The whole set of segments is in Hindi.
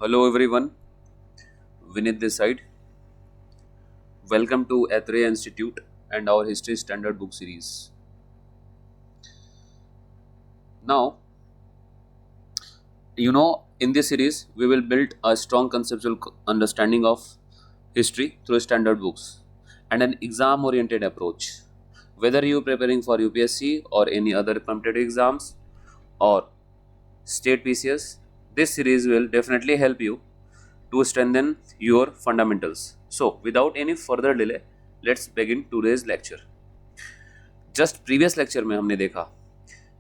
Hello everyone, Vinit this side. Welcome to Athreya Institute and our History Standard Book Series. Now, in this series, we will build a strong conceptual understanding of history through standard books and an exam oriented approach. Whether you are preparing for UPSC or any other competitive exams or state PCS, this series will definitely help you to strengthen your fundamentals. So, without any further delay, let's begin today's lecture. Just previous lecture में हमने देखा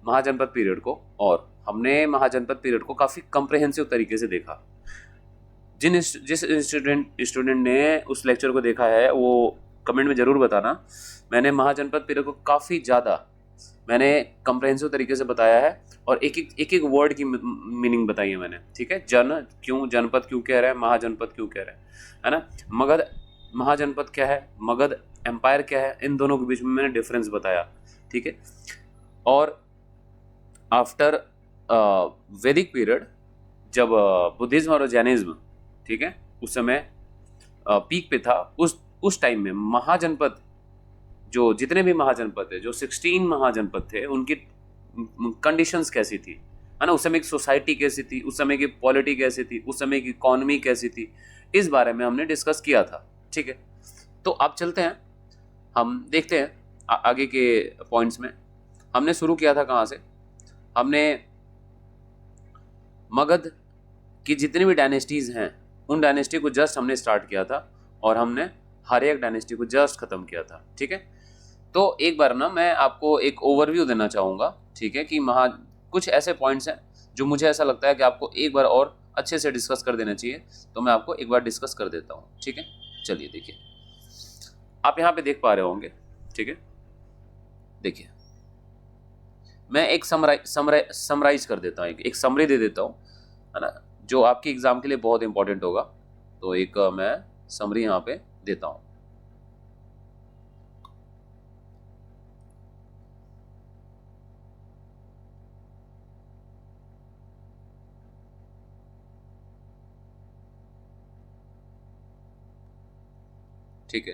महाजनपद पीरियड को और हमने महाजनपद पीरियड को काफ़ी कंप्रहेंसिव तरीके से देखा। जिस स्टूडेंट ने उस लेक्चर को देखा है वो कमेंट में ज़रूर बताना। मैंने महाजनपद पीरियड को काफ़ी ज़्यादा कंप्रहेंसिव तरीके से बताया है और एक वर्ड की मीनिंग बताई है मैंने। ठीक है, जनपद क्यों कह रहा है, महाजनपद क्यों कह रहा है ना। मगध महाजनपद क्या है, मगध एम्पायर क्या है, इन दोनों के बीच में मैंने डिफरेंस बताया। ठीक है, और आफ्टर वैदिक पीरियड जब बुद्धिज्म और जैनिज्म, ठीक है, उस समय पीक पे था, उस टाइम में महाजनपद जो जितने भी महाजनपद थे, जो 16 महाजनपद थे, उनकी कंडीशंस कैसी थी, है ना। उस समय की सोसाइटी कैसी थी, उस समय की पॉलिटी कैसी थी, उस समय की इकोनॉमी कैसी थी, इस बारे में हमने डिस्कस किया था। ठीक है, तो अब चलते हैं, हम देखते हैं आगे के पॉइंट्स में। हमने शुरू किया था कहाँ से, हमने मगध की जितनी भी डायनेस्टीज़ हैं उन डायनेस्टी को जस्ट हमने स्टार्ट किया था और हमने हर एक डायनेस्टी को जस्ट ख़त्म किया था। ठीक है, तो एक बार ना मैं आपको एक ओवरव्यू देना चाहूँगा। ठीक है, कि कुछ ऐसे पॉइंट्स हैं जो मुझे ऐसा लगता है कि आपको एक बार और अच्छे से डिस्कस कर देना चाहिए, तो मैं आपको एक बार डिस्कस कर देता हूँ। ठीक है, चलिए देखिए, आप यहाँ पे देख पा रहे होंगे। ठीक है, देखिए मैं एक समराइज कर देता हूँ, एक समरी दे देता हूँ, है ना, जो आपके एग्जाम के लिए बहुत इंपॉर्टेंट होगा। तो एक मैं समरी यहाँ पे देता हूँ। ठीक है,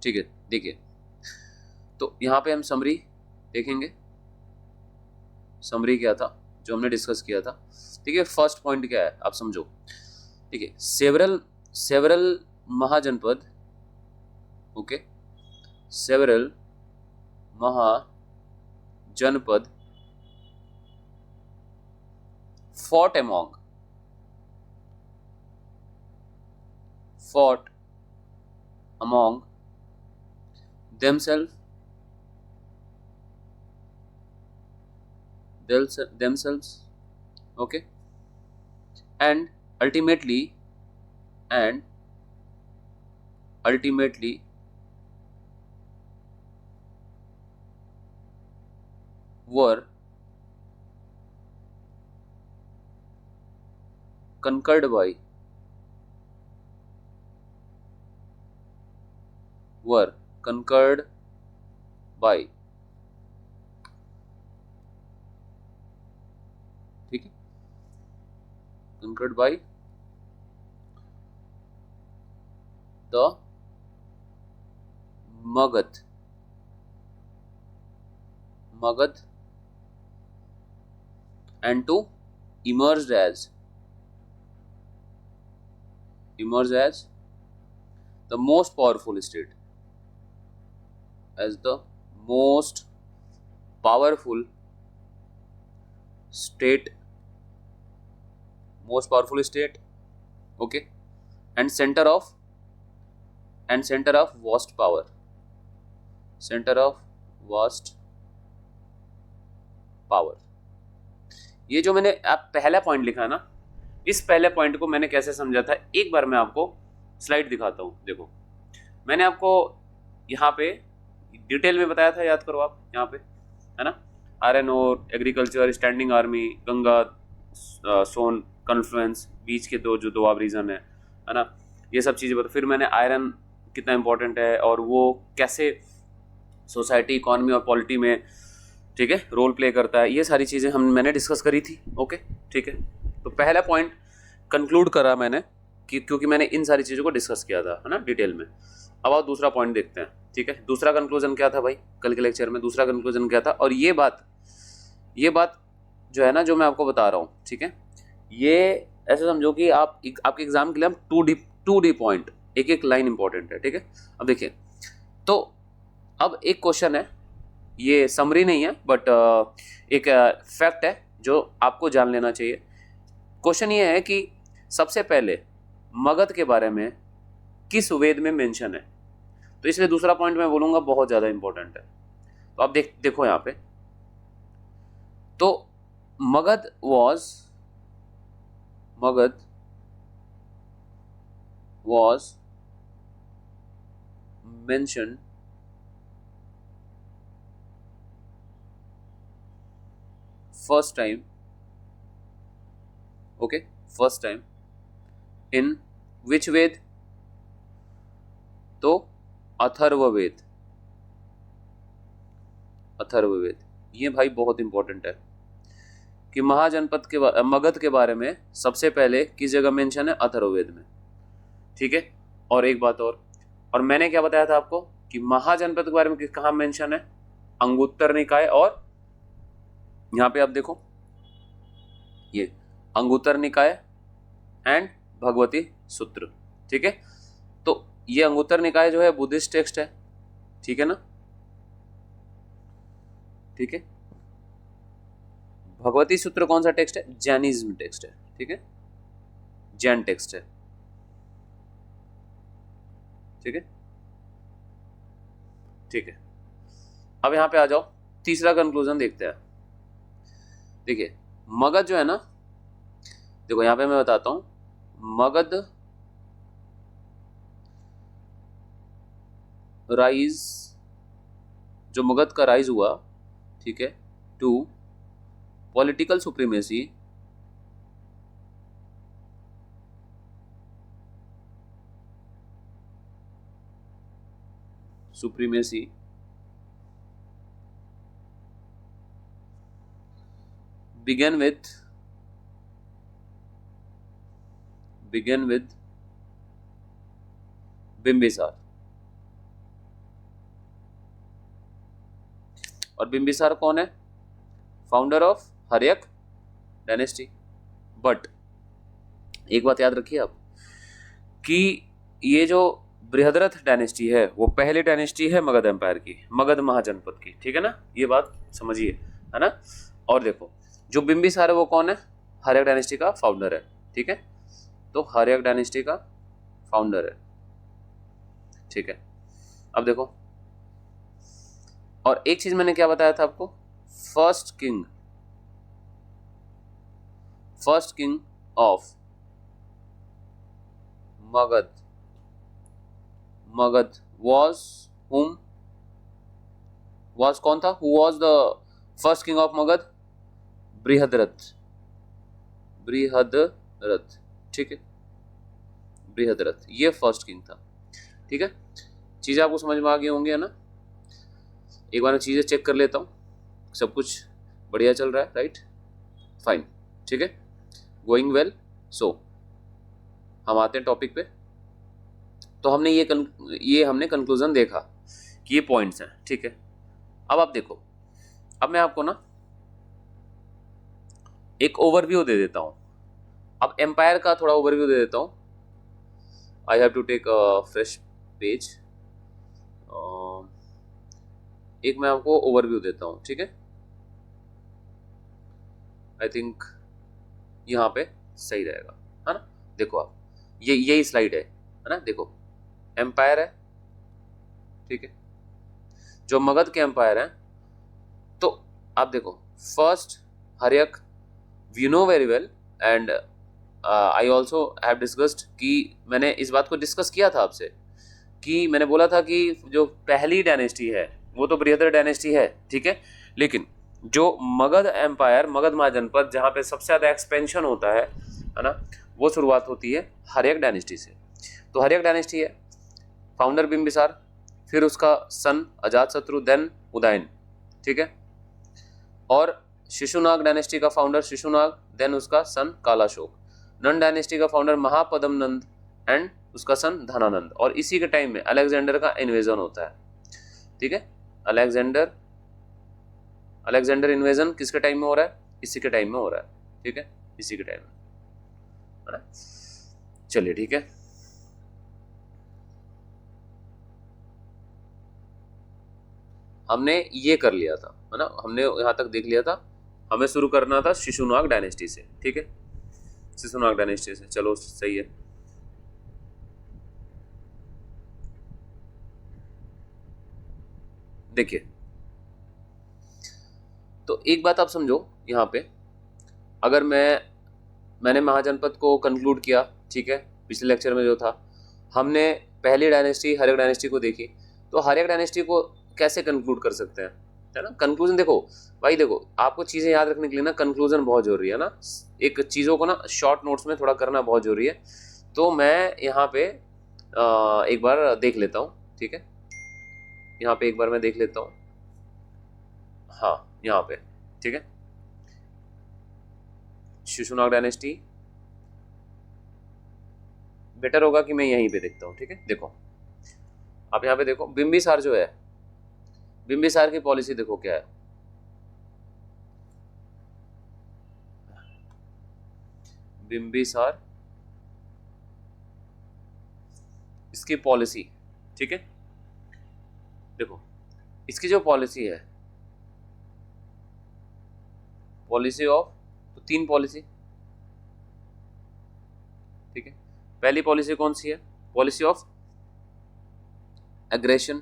ठीक है, देखिए, तो यहाँ पे हम समरी देखेंगे। समरी क्या था जो हमने डिस्कस किया था। ठीक है, फर्स्ट पॉइंट क्या है आप समझो। ठीक है, several mahajanapada, okay, several mahajanapada fought among themselves, okay, and ultimately were conquered by ठीक है, conquered by the Magad and to emerged as the most powerful state, as the most powerful state, okay, and center of vast power, ये जो मैंने आप पहला पॉइंट लिखा है ना, इस पहले पॉइंट को मैंने कैसे समझा था, एक बार मैं आपको स्लाइड दिखाता हूँ। देखो, मैंने आपको यहाँ पे डिटेल में बताया था, याद करो आप, यहाँ पे है ना, iron ore, agriculture, standing army, Ganga Son confluence, बीच के दो दोआब रीजन है ना, ये सब चीज़ें बता। फिर मैंने आयरन कितना इंपॉर्टेंट है और वो कैसे सोसाइटी, इकोनॉमी और पॉलिटी में, ठीक है, रोल प्ले करता है, ये सारी चीज़ें मैंने डिस्कस करी थी। ओके, ठीक है, तो पहला पॉइंट कंक्लूड करा मैंने कि क्योंकि मैंने इन सारी चीज़ों को डिस्कस किया था, है ना, डिटेल में। अब आप दूसरा पॉइंट देखते हैं, ठीक है। दूसरा कंक्लूजन क्या था भाई, कल के लेक्चर में दूसरा कंक्लूजन क्या था, और ये बात जो है ना, जो मैं आपको बता रहा हूँ, ठीक है, ये ऐसे समझो कि आपके एग्जाम के लिए हम टू डी पॉइंट, एक एक लाइन इंपॉर्टेंट है, ठीक है। अब देखिए, तो अब एक क्वेश्चन है, ये समरी नहीं है बट एक फैक्ट है जो आपको जान लेना चाहिए। क्वेश्चन ये है कि सबसे पहले मगध के बारे में किस वेद में मेंशन है। तो इसलिए दूसरा पॉइंट मैं बोलूंगा बहुत ज़्यादा इंपॉर्टेंट है। तो आप देखो यहाँ पे, तो Magadh was mentioned first time in which वेद, तो अथर्ववेद। ये भाई बहुत इंपॉर्टेंट है कि महाजनपद के मगध के बारे में सबसे पहले किस जगह मेंशन है, अथर्ववेद में, ठीक है। और एक बात और मैंने क्या बताया था आपको कि महाजनपद के बारे में कहाँ मेंशन है, अंगुत्तर निकाय, और यहाँ पे आप देखो ये अंगुत्तर निकाय एंड भगवती सूत्र, ठीक है। तो ये अंगुत्तर निकाय जो है बुद्धिस्ट टेक्स्ट है, ठीक है ना, ठीक है। भगवती सूत्र कौन सा टेक्स्ट है, जैनिज्म टेक्स्ट है, ठीक है, जैन टेक्स्ट है, ठीक है, ठीक है। अब यहां पे आ जाओ, तीसरा कंक्लूजन देखते हैं। देखिए मगध जो है ना, देखो यहां पे मैं बताता हूं, मगध राइज, जो मगध का राइज हुआ, ठीक है, to political supremacy began with Bimbisara. और बिंबिसार कौन है, founder of Haryanka dynasty. But एक बात याद रखिए आप कि ये जो बृहद्रथ डायनेस्टी है वो पहली डायनेस्टी है मगध एम्पायर की, मगध महाजनपद की, ठीक है ना, ये बात समझिए, है ना। और देखो जो बिंबिसार है वो कौन है, हर्यक डायनेस्टी का फाउंडर है, ठीक है। तो हर्यक डायनेस्टी का फाउंडर है, ठीक है। अब देखो, और एक चीज मैंने क्या बताया था आपको, first king of Magadh was कौन था, who was the first king of Magadh, Brihadratha, ठीक है, बृहद्रथ ये फर्स्ट किंग था, ठीक है। चीजें आपको समझ में आ गई होंगी, है ना। एक बार मैं चीजें चेक कर लेता हूँ, सब कुछ बढ़िया चल रहा है, राइट, फाइन, ठीक है, गोइंग वेल। सो हम आते हैं टॉपिक पे। तो हमने ये हमने कंक्लूजन देखा कि ये पॉइंट्स हैं, ठीक है। अब आप देखो, अब मैं आपको ना एक ओवरव्यू दे देता हूं। अब एम्पायर का थोड़ा ओवरव्यू दे देता हूं। I have to take a fresh page. एक मैं आपको ओवरव्यू देता हूं, ठीक है। आई थिंक यहाँ पे सही रहेगा, है ना। देखो आप, यही स्लाइड है ना, देखो एम्पायर है, ठीक है, जो मगध के एम्पायर हैं। तो आप देखो, first Haryanka, we know very well, and I also have discussed कि मैंने इस बात को डिस्कस किया था आपसे कि मैंने बोला था कि जो पहली डायनेस्टी है वो तो बृहद्रथ डायनेस्टी है, ठीक है, लेकिन जो मगध एम्पायर, मगध महाजनपद, जहाँ पे सबसे ज़्यादा एक्सपेंशन होता है ना, वो शुरुआत होती है हर्यक डायनेस्टी से। तो हर्यक डायनेस्टी है, फाउंडर बिंबिसार, फिर उसका सन अजातशत्रु, देन उदयन, ठीक है। और शिशुनाग डायनेस्टी का फाउंडर शिशुनाग, देन उसका सन कालाशोक। नंद डायनेस्टी का फाउंडर महापद्म नंद एंड उसका सन धनानंद। और इसी के टाइम में अलेक्जेंडर का इन्वेजन होता है, ठीक है। अलेक्जेंडर इन्वेजन किसके टाइम में हो रहा है? इसी के टाइम में हो रहा है, ठीक है, इसी के टाइम में, है ना। चलिए ठीक है, हमने ये कर लिया था, है ना, हमने यहां तक देख लिया था। हमें शुरू करना था शिशुनाग डायनेस्टी से, ठीक है, शिशुनाग डायनेस्टी से। चलो सही है। देखिए, तो एक बात आप समझो यहाँ पे, अगर मैंने महाजनपद को कंक्लूड किया, ठीक है, पिछले लेक्चर में जो था, हमने पहली डायनेस्टी हर्यक डायनेस्टी को देखी, तो हर्यक डायनेस्टी को कैसे कंक्लूड कर सकते हैं, है ना। कंक्लूजन देखो भाई, देखो आपको चीज़ें याद रखने के लिए ना कंक्लूजन बहुत जरूरी है ना, एक चीज़ों को ना शॉर्ट नोट्स में थोड़ा करना बहुत जरूरी है। तो मैं यहाँ पे एक बार देख लेता हूँ, ठीक है, यहाँ पे एक बार मैं देख लेता हूँ, हाँ यहाँ पे, ठीक है, शिशुनाग डायनेस्टी। बेटर होगा कि मैं यहीं पे देखता हूँ, ठीक है। देखो आप यहाँ पे देखो, बिंबिसार जो है, बिंबिसार की पॉलिसी देखो क्या है। बिंबिसार, इसकी पॉलिसी, ठीक है, देखो इसकी जो पॉलिसी है, पॉलिसी ऑफ, तो 3 पॉलिसी, ठीक है। पहली पॉलिसी कौन सी है? पॉलिसी ऑफ एग्रेशन,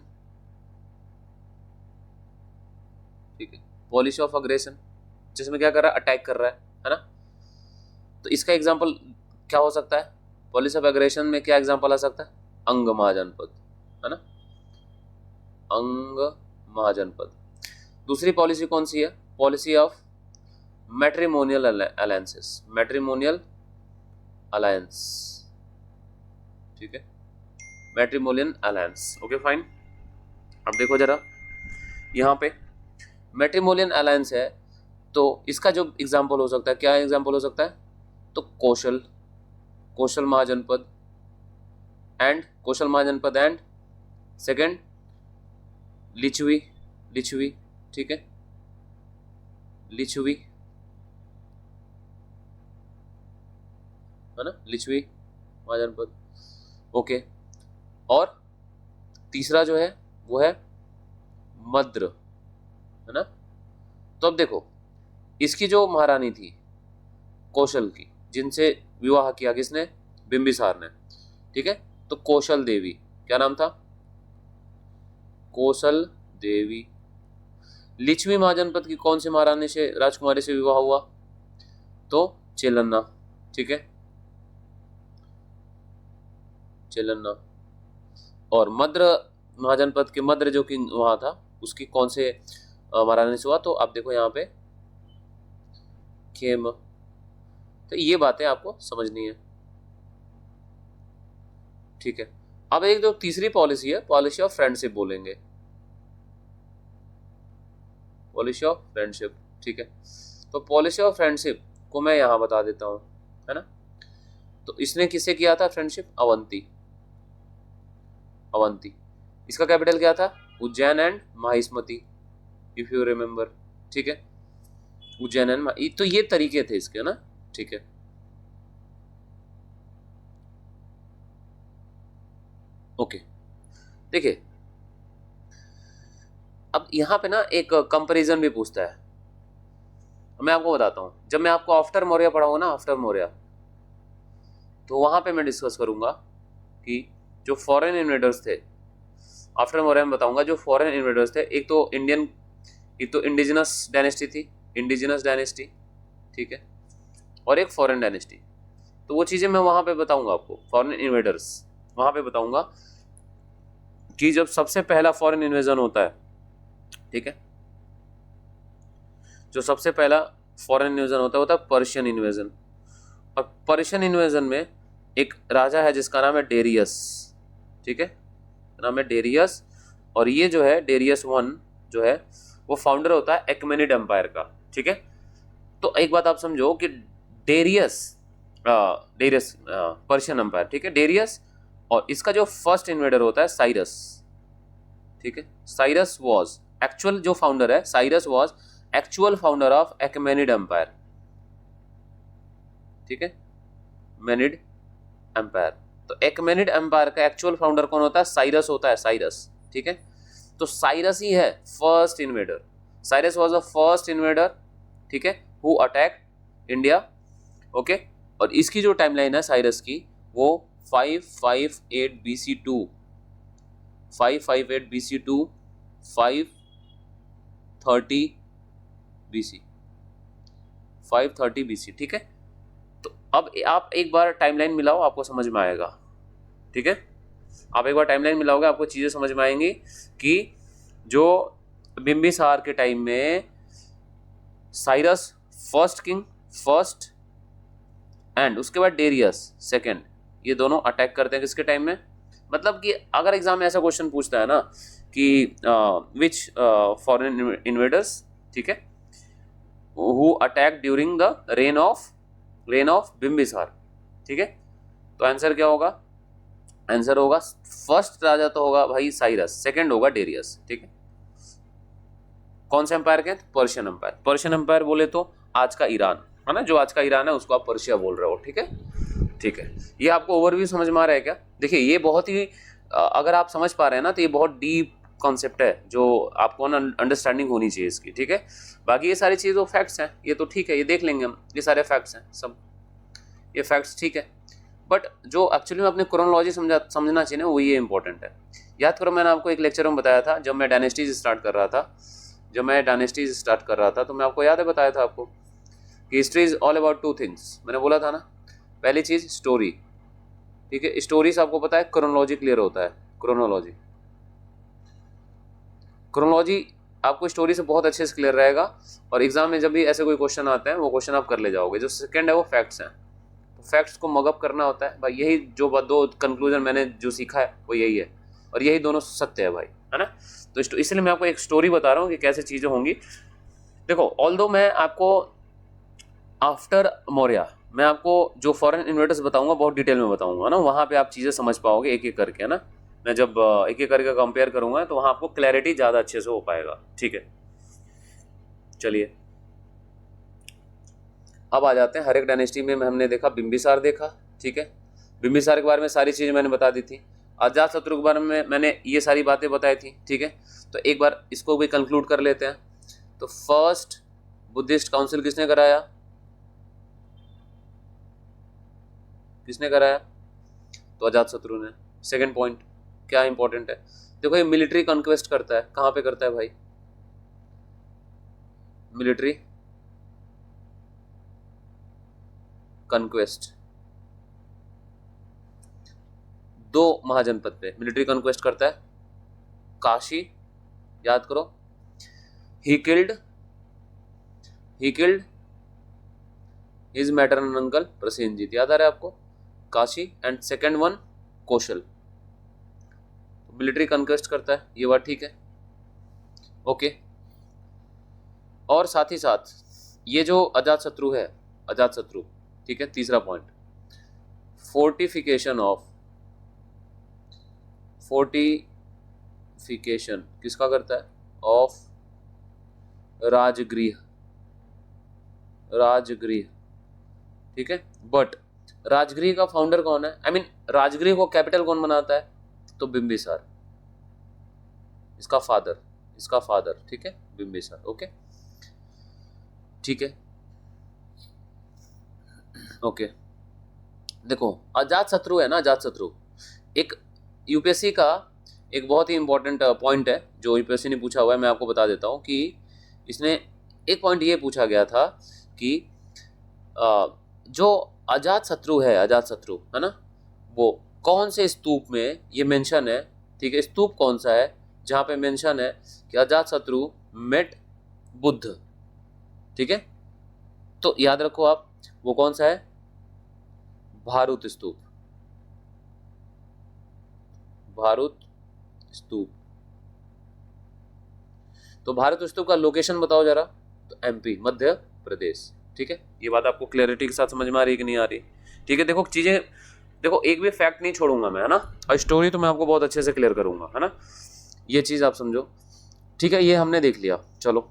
ठीक है, पॉलिसी ऑफ अग्रेशन, जिसमें क्या कर रहा है? अटैक कर रहा है ना। तो इसका एग्जांपल क्या हो सकता है? पॉलिसी ऑफ एग्रेशन में क्या एग्जांपल आ सकता है? अंग महाजनपद, है ना, अंग महाजनपद। दूसरी पॉलिसी कौन सी है? Policy of matrimonial alliances, matrimonial alliance, ठीक है, मैट्रिमोनियल अलायंस। Okay fine. अब देखो जरा यहाँ पे मैट्रिमोनियल अलायंस है, तो इसका जो एग्जांपल हो सकता है, क्या एग्जांपल हो सकता है? तो कौशल महाजनपद एंड सेकंड लिच्छवी, ठीक है, लिच्छवी, है ना, लिच्छवी महाजनपद। ओके, और तीसरा जो है वो है मद्र, है ना। तो अब देखो, इसकी जो महारानी थी कौशल की, जिनसे विवाह किया किसने? बिंबिसार ने, ठीक है। तो कौशल देवी, क्या नाम था? कौशल देवी। लिच्छवी महाजनपद की कौन सी महारानी से, राजकुमारी से विवाह हुआ? तो चेलन्ना, ठीक है, चेलन्ना। और मद्र महाजनपद के मद्र जो कि वहां था, उसकी कौन से महारानी से हुआ? तो आप देखो यहाँ पे खेम। तो ये बातें आपको समझनी है, ठीक है। अब एक जो तीसरी पॉलिसी है, पॉलिसी ऑफ फ्रेंडशिप बोलेंगे, पॉलिसी ऑफ फ्रेंडशिप, ठीक है। तो पॉलिसी ऑफ फ्रेंडशिप को मैं यहां बता देता हूं, है ना। तो इसने किससे किया था फ्रेंडशिप? अवंती। इसका कैपिटल क्या था? Ujjain and Mahishmati, if you remember, ठीक है, उज्जैन एंड, तो ये तरीके थे इसके ना, ठीक है। ओके, देखिए अब यहाँ पे ना एक कंपैरिजन भी पूछता है। मैं आपको बताता हूँ, जब मैं आपको आफ्टर मौर्य पढ़ाऊंगा ना, आफ्टर मौर्य, तो वहां पे मैं डिस्कस करूंगा कि जो फॉरेन इन्वेडर्स थे, आफ्टर मौर्य में बताऊंगा जो फॉरेन इन्वेडर्स थे, एक तो इंडिजिनस डायनेस्टी थी, इंडिजिनस डायनेस्टी, ठीक है, और एक फॉरेन डायनेस्टी। तो वो चीजें मैं वहां पे बताऊंगा आपको, फॉरेन इन्वेडर्स वहां पे बताऊंगा कि जब सबसे पहला फॉरेन इन्वेजन होता है, ठीक है, जो सबसे पहला फॉरेन इन्वेजन होता है पर्शियन इन्वेजन। और पर्शियन इन्वेजन में एक राजा है जिसका नाम है डेरियस, ठीक है, नाम है डेरियस। और ये जो है डेरियस 1 जो है वो फाउंडर होता है एक्मेनिड एम्पायर का, ठीक है। तो एक बात आप समझो कि डेरियस डेरियस पर्शियन एम्पायर, ठीक है, डेरियस, और इसका जो फर्स्ट इन्वेडर होता है साइरस, ठीक है, साइरस वाज एक्चुअल जो फाउंडर है, Cyrus was actual founder of Achaemenid empire, ठीक है, मेनिड एम्पायर। तो एक्मेनिड एम्पायर का एक्चुअल फाउंडर कौन होता है? साइरस होता है, साइरस, ठीक है। तो साइरस ही है first invader, Cyrus was the first invader, ठीक है, हु अटैक इंडिया, ओके। और इसकी जो टाइमलाइन है साइरस की, वो 558 BC to 558 BC to 530 BC, 530 BC, ठीक है। तो अब आप एक बार टाइमलाइन मिलाओ, आपको समझ में आएगा, ठीक है। आप एक बार टाइमलाइन मिलाओगे, आपको चीजें समझ में आएंगी कि जो बिम्बिसार के टाइम में Cyrus first king, first, and उसके बाद डेरियस सेकंड, ये दोनों अटैक करते हैं किसके टाइम में? मतलब कि अगर एग्जाम में ऐसा क्वेश्चन पूछता है ना कि विच फॉरेन इन्वेडर्स, ठीक है, who attack during the rain of Bimbisara, ठीक है, तो आंसर क्या होगा? आंसर होगा फर्स्ट राजा तो होगा भाई साइरस, सेकंड होगा डेरियस, ठीक है। कौन से एम्पायर के? Persian empire. पर्शियन एम्पायर बोले तो आज का ईरान है ना, जो आज का ईरान है उसको आप पर्शिया बोल रहे हो, ठीक है, ठीक है। ये आपको ओवरव्यू समझ में आ रहा है क्या? देखिए ये बहुत ही अगर आप समझ पा रहे हैं ना, तो ये बहुत डीप कॉन्सेप्ट है जो आपको अंडरस्टैंडिंग होनी चाहिए इसकी, ठीक है। बाकी ये सारी चीज़ वो फैक्ट्स हैं, ये तो ठीक है, ये देख लेंगे हम, ये सारे फैक्ट्स हैं सब, ये फैक्ट्स ठीक है। बट जो एक्चुअली में अपने क्रोनोलॉजी समझना चाहिए ना, वो ये इंपॉर्टेंट है। याद करो मैंने आपको एक लेक्चर में बताया था, जब मैं डायनेस्टीज स्टार्ट कर रहा था, तो मैं आपको याद है बताया था आपको कि history is all about two things, मैंने बोला था ना। पहली चीज स्टोरी, ठीक है, स्टोरी से आपको पता है क्रोनोलॉजी क्लियर होता है, क्रोनोलॉजी आपको स्टोरी से बहुत अच्छे से क्लियर रहेगा, और एग्जाम में जब भी ऐसे कोई क्वेश्चन आते हैं वो क्वेश्चन आप कर ले जाओगे। जो सेकंड है वो फैक्ट्स हैं, फैक्ट्स को मगअप करना होता है भाई, यही जो दो कंक्लूजन मैंने जो सीखा है वो यही है, और यही दोनों सत्य है भाई, है ना। तो इसलिए मैं आपको एक स्टोरी बता रहा हूँ कि कैसे चीज़ें होंगी। देखो ऑल्दो मैं आपको आफ्टर मौर्य मैं आपको जो फॉरेन इन्वेडर्स बताऊंगा बहुत डिटेल में बताऊंगा ना, वहाँ पे आप चीज़ें समझ पाओगे एक एक करके, है ना। मैं जब एक एक करके कंपेयर करूंगा तो वहाँ आपको क्लैरिटी ज़्यादा अच्छे से हो पाएगा, ठीक है। चलिए अब आ जाते हैं हर एक डायनेस्टी में हमने देखा, बिम्बिसार देखा, ठीक है। बिम्बिसार के बारे में सारी चीज़ मैंने बता दी थी। अजातशत्रु के बारे में मैंने ये सारी बातें बताई थी, ठीक है। तो एक बार इसको भी कंक्लूड कर लेते हैं। तो फर्स्ट बुद्धिस्ट काउंसिल किसने कराया? तो अजातशत्रु ने। सेकंड पॉइंट क्या इंपॉर्टेंट है, देखो ये मिलिट्री कॉन्क्वेस्ट करता है, कहाँ पे करता है भाई? मिलिट्री कॉन्क्वेस्ट, दो महाजनपद पे मिलिट्री कॉन्क्वेस्ट करता है। काशी, याद करो, he killed his maternal uncle Prasenjit, याद आ रहा है आपको? Kashi, and second one Kaushal. Military conquest करता है, ये बात ठीक है, ओके। और साथ ही साथ ये जो अजातशत्रु है, अजातशत्रु, ठीक है, तीसरा पॉइंट, फोर्टिफिकेशन किसका करता है? ऑफ राजगृह, ठीक है। बट राजगृह का फाउंडर कौन है? आई मीन राजगृह को कैपिटल कौन बनाता है? तो बिम्बिसार, इसका फादर, ठीक है, बिम्बिसार, ओके, ठीक है, ओके। देखो अजातशत्रु है ना, अजातशत्रु एक यूपीएससी का एक बहुत ही इंपॉर्टेंट पॉइंट है जो यूपीएससी ने पूछा हुआ है, मैं आपको बता देता हूँ कि इसने एक पॉइंट ये पूछा गया था कि जो अजातशत्रु है ना, वो कौन से स्तूप में ये मेंशन है, ठीक है, स्तूप कौन सा है जहाँ पे मेंशन है कि अजातशत्रु मेट बुद्ध, ठीक है। तो याद रखो आप, वो कौन सा है? भारूत स्तूप, तो भारत स्तूप का लोकेशन बताओ जरा। तो एमपी, मध्य प्रदेश, ठीक है, ये बात आपको क्लैरिटी के साथ समझ में आ रही है कि नहीं आ रही? ठीक है, देखो चीजें, देखो एक भी फैक्ट नहीं छोड़ूंगा मैं, है ना, और स्टोरी तो मैं आपको बहुत अच्छे से क्लियर करूंगा, है ना, ये चीज आप समझो। ठीक है, ये हमने देख लिया। चलो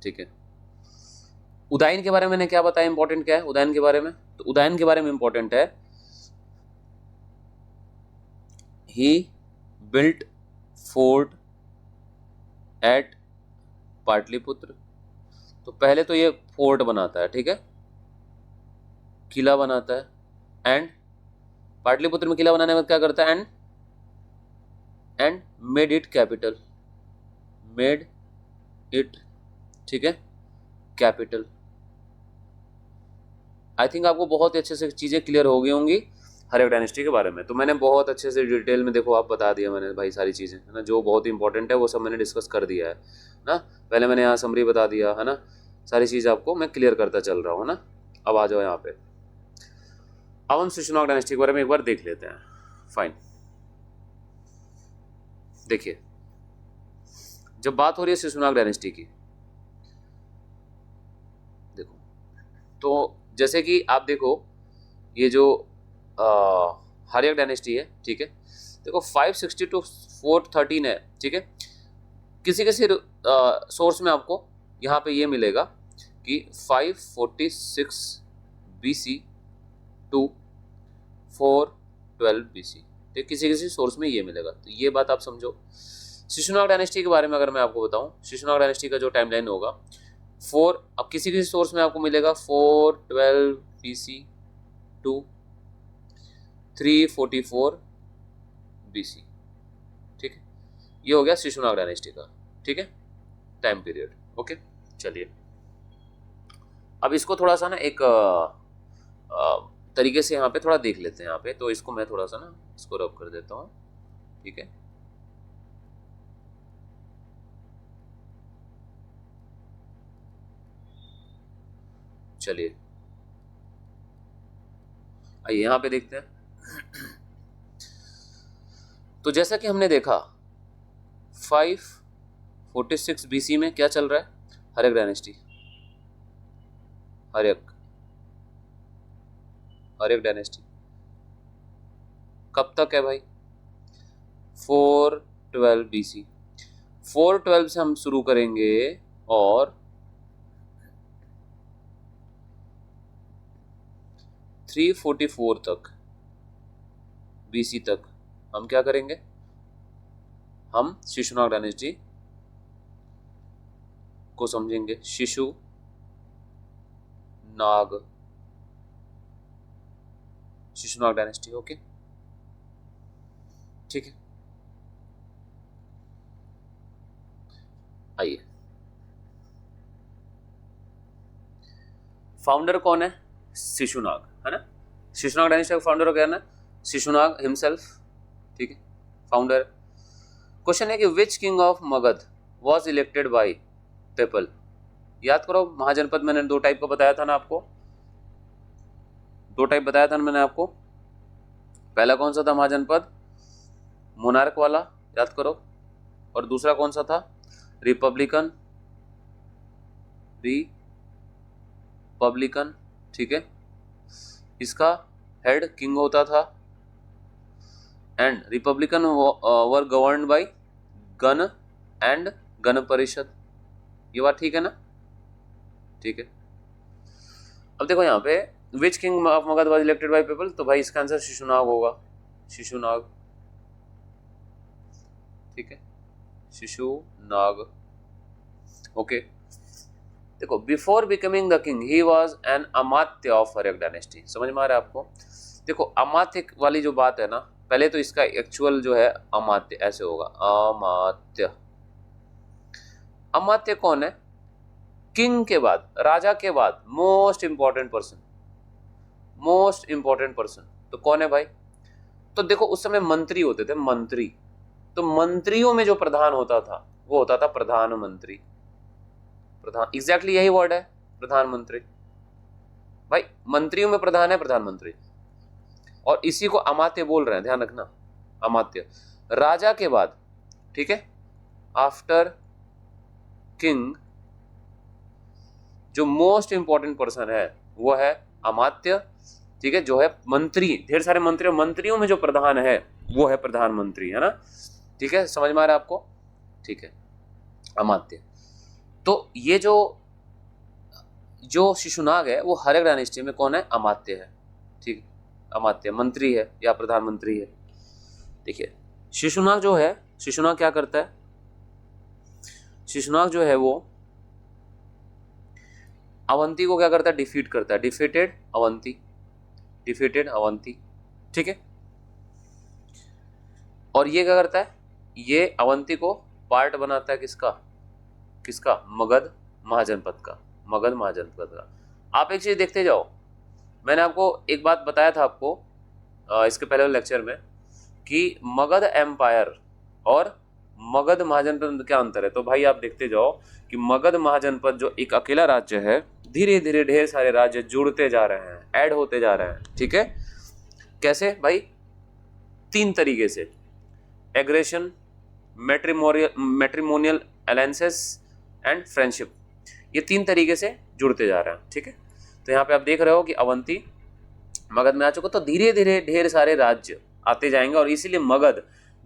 ठीक है, उदयन के बारे में मैंने क्या बताया, इंपॉर्टेंट क्या है उदयन के बारे में? तो उदयन के बारे में इंपॉर्टेंट है, ही बिल्ट फोर्ट एट पाटलिपुत्र। तो पहले तो ये फोर्ट बनाता है, ठीक है, किला बनाता है, एंड पाटलिपुत्र में किला बनाने में क्या करता है, and made it capital, made it, ठीक है, कैपिटल। आई थिंक आपको बहुत ही अच्छे से चीज़ें क्लियर हो गई होंगी हर्यक डायनेस्टी के बारे में। तो मैंने बहुत अच्छे से डिटेल में, देखो आप बता दिया मैंने भाई सारी चीज़ें, है ना, जो बहुत ही इंपॉर्टेंट है वो सब मैंने डिस्कस कर दिया है ना। पहले मैंने यहाँ समरी बता दिया, है ना, सारी चीज़ आपको मैं क्लियर करता चल रहा हूँ, है ना। अब आ जाओ यहाँ पे, अब हम शिशुनाग डायनेस्टी के बारे में एक बार देख लेते हैं। फाइन, देखिए जब बात हो रही है शिशुनाग डायनेस्टी की, देखो तो जैसे कि आप देखो ये जो हर्यक डायनेस्टी है, ठीक है, देखो 560 टू 413 है, ठीक है। किसी किसी सोर्स में आपको यहाँ पे ये मिलेगा कि 546 BC टू 412 BC, ठीक, किसी किसी सोर्स में ये मिलेगा। तो ये बात आप समझो। शिशुनाग डायनेस्टी के बारे में अगर मैं आपको बताऊं, शिशुनाग डायनेस्टी का जो टाइमलाइन होगा अब किसी किसी सोर्स में आपको मिलेगा 412 BC टू 344 BC, ठीक है, ये हो गया शिशुनाग डायनेस्टी का, ठीक है, टाइम पीरियड। ओके, चलिए अब इसको थोड़ा सा ना एक तरीके से यहाँ पे थोड़ा देख लेते हैं यहाँ पे। तो इसको मैं थोड़ा सा ना इसको रब कर देता हूँ, ठीक है। चलिए आइए यहाँ पे देखते हैं। तो जैसा कि हमने देखा 546 BC में क्या चल रहा है, हर्यक डायनेस्टी, हर्यक डायनेस्टी कब तक है भाई, 412 BC। 412 से हम शुरू करेंगे और 344 तक BC तक हम क्या करेंगे, हम शिशुनाग डायनेस्टी को समझेंगे, शिशु नाग, शिशुनाग डायनेस्टी। ओके, ठीक है, आइए फाउंडर कौन है, शिशुनाग, है ना। शिशुनाग डायनेस्टी का फाउंडर क्या है, शिशुनाग हिमसेल्फ, ठीक है, फाउंडर। क्वेश्चन है कि विच king of Magadh was elected by people. याद करो महाजनपद मैंने दो टाइप का बताया था ना आपको, दो टाइप बताया था ना मैंने आपको। पहला कौन सा था महाजनपद, मोनार्क वाला, याद करो, और दूसरा कौन सा था, रिपब्लिकन, ठीक है, इसका हेड किंग होता था, and Republican were governed bye गण एंड गण परिषद। ये बात ठीक है ना, ठीक है। अब देखो यहाँ पे which king of Magadha was elected by people, तो भाई इसका आंसर शिशुनाग होगा, शिशुनाग, ठीक है, शिशुनाग। ओके, देखो before becoming the king he was an amatya of Haryanka dynasty. समझ में आ रहा है आपको? देखो अमात्य वाली जो बात है ना, पहले तो इसका एक्चुअल जो है अमात्य ऐसे होगा, अमात्य। अमात्य कौन है, किंग के बाद, राजा के बाद most important person, most important person तो कौन है भाई? तो देखो उस समय मंत्री होते थे, मंत्री, तो मंत्रियों में जो प्रधान होता था वो होता था प्रधानमंत्री। प्रधान, एग्जैक्टली यही वर्ड है, प्रधानमंत्री। भाई मंत्रियों में प्रधान है प्रधानमंत्री, और इसी को अमात्य बोल रहे हैं, ध्यान रखना, अमात्य राजा के बाद, ठीक है, आफ्टर किंग, जो मोस्ट इंपॉर्टेंट पर्सन है वो है अमात्य, ठीक है, जो है मंत्री, ढेर सारे मंत्री, मंत्रियों में जो प्रधान है वो है प्रधानमंत्री, है ना, ठीक है, समझ में आ रहा है आपको, ठीक है, अमात्य। तो ये जो शिशुनाग है वो हर एक डायनेस्टी में कौन है, अमात्य है, ठीक, अमात्य मंत्री है या प्रधानमंत्री है। देखिए शिशुनाग जो है, शिशुनाग क्या करता है, शिशुनाग जो है वो अवंती को क्या करता है, डिफीट करता है, डिफीटेड अवंती, डिफीटेड अवंती, ठीक है। और ये क्या करता है, ये अवंती को पार्ट बनाता है किसका, किसका, मगध महाजनपद का, मगध महाजनपद का। आप एक चीज देखते जाओ, मैंने आपको एक बात बताया था आपको इसके पहले लेक्चर में कि मगध एम्पायर और मगध महाजनपद में क्या अंतर है। तो भाई आप देखते जाओ कि मगध महाजनपद जो एक अकेला राज्य है, धीरे धीरे ढेर सारे राज्य जुड़ते जा रहे हैं, ऐड होते जा रहे हैं, ठीक है। कैसे भाई, 3 तरीके से, aggression, matrimonial alliances and friendship, ये 3 तरीके से जुड़ते जा रहे हैं, ठीक है। तो यहाँ पे आप देख रहे हो कि अवंती मगध में आ चुका, तो धीरे धीरे ढेर सारे राज्य आते जाएंगे और इसीलिए मगध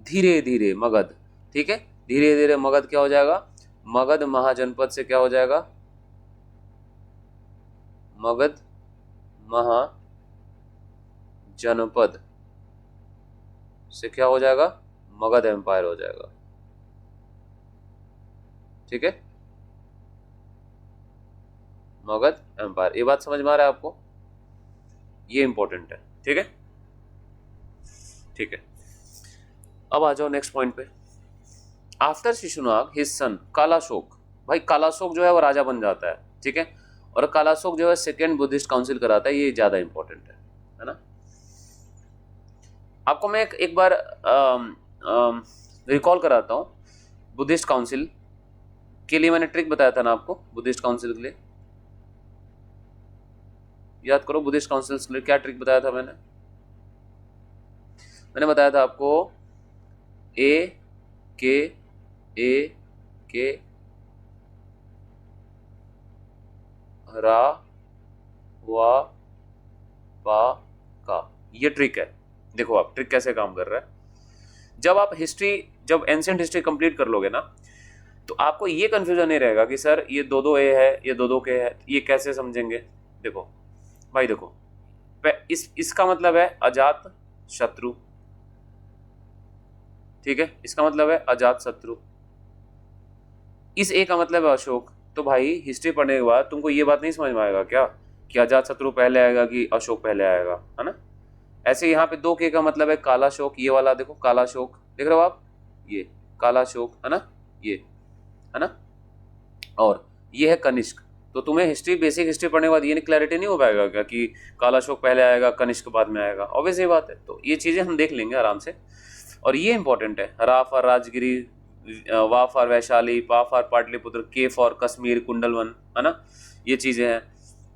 धीरे धीरे, मगध, ठीक है, धीरे धीरे मगध क्या हो जाएगा, मगध महाजनपद से क्या हो जाएगा, मगध महाजनपद से क्या हो जाएगा, मगध एम्पायर हो जाएगा, ठीक है, मगध एम्पायर। ये बात समझ में आ रहा है आपको, ये इंपॉर्टेंट है, ठीक है, ठीक है। अब आ जाओ नेक्स्ट पॉइंट पे। After Shishunaga his son Kalashoka, भाई कालाशोक जो है वो राजा बन जाता है, ठीक है, और कालाशोक जो है सेकेंड बुद्धिस्ट काउंसिल कराता है, ये ज्यादा इंपॉर्टेंट है ना। आपको मैं एक बार रिकॉल कराता हूँ, बुद्धिस्ट काउंसिल के लिए मैंने ट्रिक बताया था ना आपको, बुद्धिस्ट काउंसिल के लिए याद करो, बुद्धिस्ट काउंसिल के लिए क्या ट्रिक बताया था मैंने बताया था आपको ए के रा वा पा का, ये ट्रिक है। देखो आप ट्रिक कैसे काम कर रहा है, जब आप हिस्ट्री, जब एंशिएंट हिस्ट्री कंप्लीट कर लोगे ना, तो आपको ये कंफ्यूजन नहीं रहेगा कि सर ये दो ए है, ये दो के है, ये कैसे समझेंगे। देखो भाई, देखो इसका मतलब है अजात शत्रु, ठीक है, इसका मतलब है अजात शत्रु, इस ए का मतलब है अशोक। तो भाई हिस्ट्री पढ़ने के बाद तुमको ये बात नहीं समझ में आएगा क्या कि अजात शत्रु पहले आएगा कि अशोक पहले आएगा, है ना। ऐसे यहाँ पे 2 के का मतलब है कालाशोक, ये वाला देखो कालाशोक, देख रहे हो आप, ये कालाशोक है ना, ये है ना, और ये है कनिष्क। तो तुम्हें हिस्ट्री, बेसिक हिस्ट्री पढ़ने के बाद ये क्लैरिटी नहीं हो पाएगा क्या कि कालाशोक पहले आएगा कनिष्क बाद में आएगा, ऑब्वियस ये बात है। तो ये चीजें हम देख लेंगे आराम से, और ये इंपॉर्टेंट है, रा फॉर राजगिरी, वा फॉर वैशाली, पा फॉर पाटलिपुत्र, के फॉर कश्मीर कुंडलवन, है ना, ये चीजें हैं।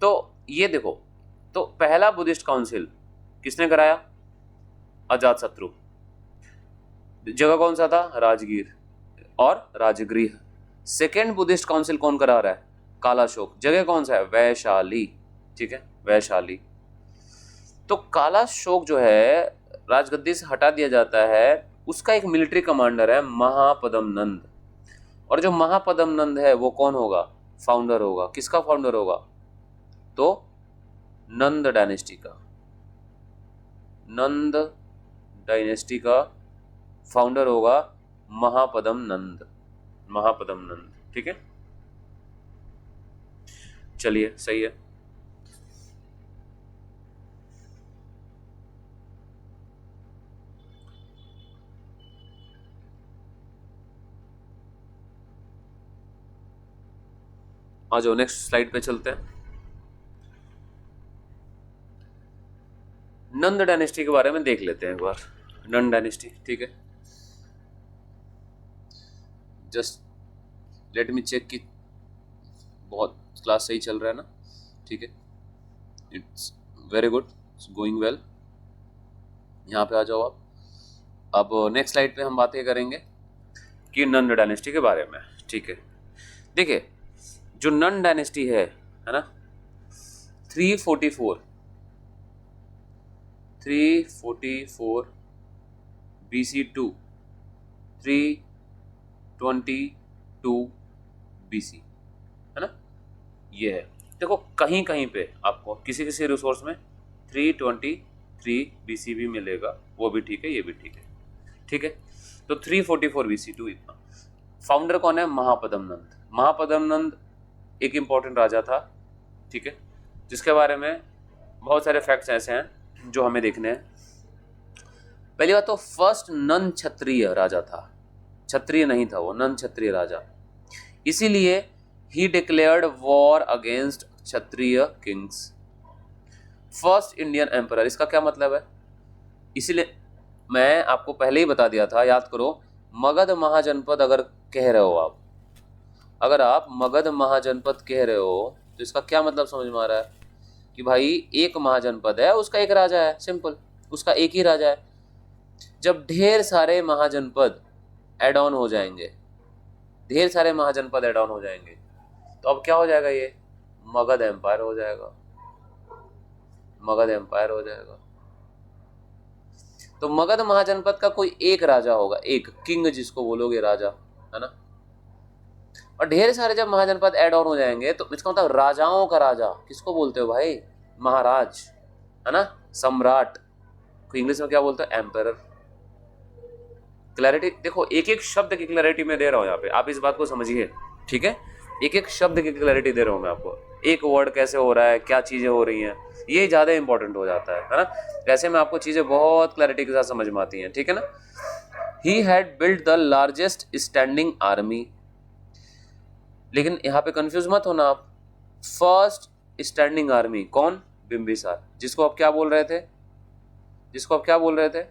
तो ये देखो, तो पहला बुद्धिस्ट काउंसिल किसने कराया, अजातशत्रु, जगह कौन सा था, राजगीर और राजगृह। सेकेंड बुद्धिस्ट काउंसिल कौन करा रहा है, कालाशोक, जगह कौन सा है, वैशाली, ठीक है, वैशाली। तो कालाशोक जो है राजगद्दी से हटा दिया जाता है, उसका एक मिलिट्री कमांडर है महापदम नंद, और जो महापदम नंद है वो कौन होगा, फाउंडर होगा, किसका फाउंडर होगा, तो नंद डायनेस्टी का, नंद डायनेस्टी का फाउंडर होगा महापदम नंद, महापदम नंद, ठीक है, चलिए सही है। आ जाओ नेक्स्ट स्लाइड पे चलते हैं। नंद डायनेस्टी के बारे में देख लेते हैं एक बार, नंद डायनेस्टी, ठीक है, जस्ट लेट मी चेक कि बहुत क्लास सही चल रहा है ना, ठीक है, it's very good, it's going well. यहाँ पे आ जाओ आप। अब नेक्स्ट स्लाइड पे हम बातें करेंगे कि नंद डायनेस्टी के बारे में, ठीक है। देखिए जो नन डायनेस्टी है ना, 344 BC टू 322 BC, है ना, ये है। देखो कहीं कहीं पे आपको किसी किसी रिसोर्स में 323 BC भी मिलेगा, वो भी ठीक है, ये भी ठीक है, ठीक है। तो 344 BC2 इतना। फाउंडर कौन है? महापद्मनंद। महापद्मनंद एक इम्पॉर्टेंट राजा था, ठीक है, जिसके बारे में बहुत सारे फैक्ट्स ऐसे हैं जो हमें देखने हैं। पहली बात तो फर्स्ट नन क्षत्रिय राजा था, क्षत्रिय नहीं था वो, नन क्षत्रिय राजा, इसीलिए ही डिक्लेयर्ड वॉर अगेंस्ट क्षत्रिय किंग्स। फर्स्ट इंडियन एम्परर, इसका क्या मतलब है? इसीलिए मैं आपको पहले ही बता दिया था, याद करो, मगध महाजनपद अगर कह रहे हो आप, अगर आप मगध महाजनपद कह रहे हो तो इसका क्या मतलब समझ में आ रहा है कि भाई एक महाजनपद है, उसका एक राजा है, सिंपल, उसका एक ही राजा है। जब ढेर सारे महाजनपद एड ऑन हो जाएंगे, ढेर सारे महाजनपद एड ऑन हो जाएंगे, तो अब क्या हो जाएगा? ये मगध एम्पायर हो जाएगा, मगध एम्पायर हो जाएगा। तो मगध महाजनपद का कोई एक राजा होगा, एक किंग जिसको बोलोगे, राजा, है ना। और ढेर सारे जब महाजनपद ऐड ऑन हो जाएंगे तो इसका मतलब राजाओं का राजा किसको बोलते हो भाई? महाराज, है ना, सम्राट को इंग्लिश में क्या बोलते हैं? एम्परर। क्लैरिटी देखो, एक एक शब्द की क्लैरिटी मैं दे रहा हूं यहाँ पे, आप इस बात को समझिए, ठीक है। एक एक शब्द की क्लैरिटी दे रहा हूं मैं आपको, एक वर्ड कैसे हो रहा है, क्या चीजें हो रही हैं, ये ज्यादा इंपॉर्टेंट हो जाता है ना। वैसे में आपको चीजें बहुत क्लैरिटी के साथ समझ में आती हैं, ठीक है ना। He had built the largest standing army, लेकिन यहाँ पे कंफ्यूज मत होना आप। फर्स्ट स्टैंडिंग आर्मी कौन? बिंबिसार, जिसको आप क्या बोल रहे थे? जिसको आप क्या बोल रहे थे?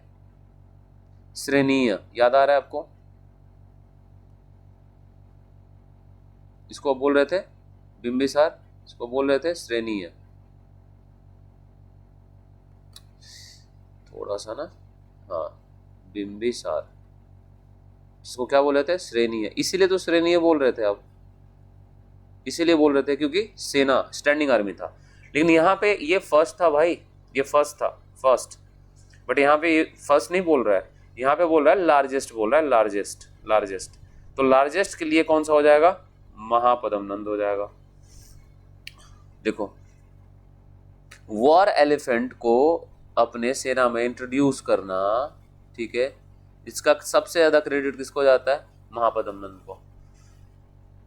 श्रेणीय, याद आ रहा है आपको? इसको आप बोल रहे थे बिंबिसार, इसको बोल रहे थे श्रेणीय, थोड़ा सा ना, हाँ, बिंबिसार, इसको क्या बोल रहे थे? श्रेणीय। इसीलिए तो श्रेणीय बोल रहे थे आप, इसीलिए बोल रहे थे क्योंकि सेना, स्टैंडिंग आर्मी था। लेकिन यहाँ पे ये फर्स्ट था भाई, ये फर्स्ट था, फर्स्ट, बट यहाँ पे ये फर्स्ट नहीं बोल रहा है, यहाँ पे बोल रहा है लार्जेस्ट, बोल रहा है लार्जेस्ट, लार्जेस्ट। तो लार्जेस्ट के लिए कौन सा हो जाएगा? महापद्मनंद हो जाएगा। देखो, वॉर एलिफेंट को अपने सेना में इंट्रोड्यूस करना, ठीक है, इसका सबसे ज्यादा क्रेडिट किसको जाता है? महापद्मनंद को।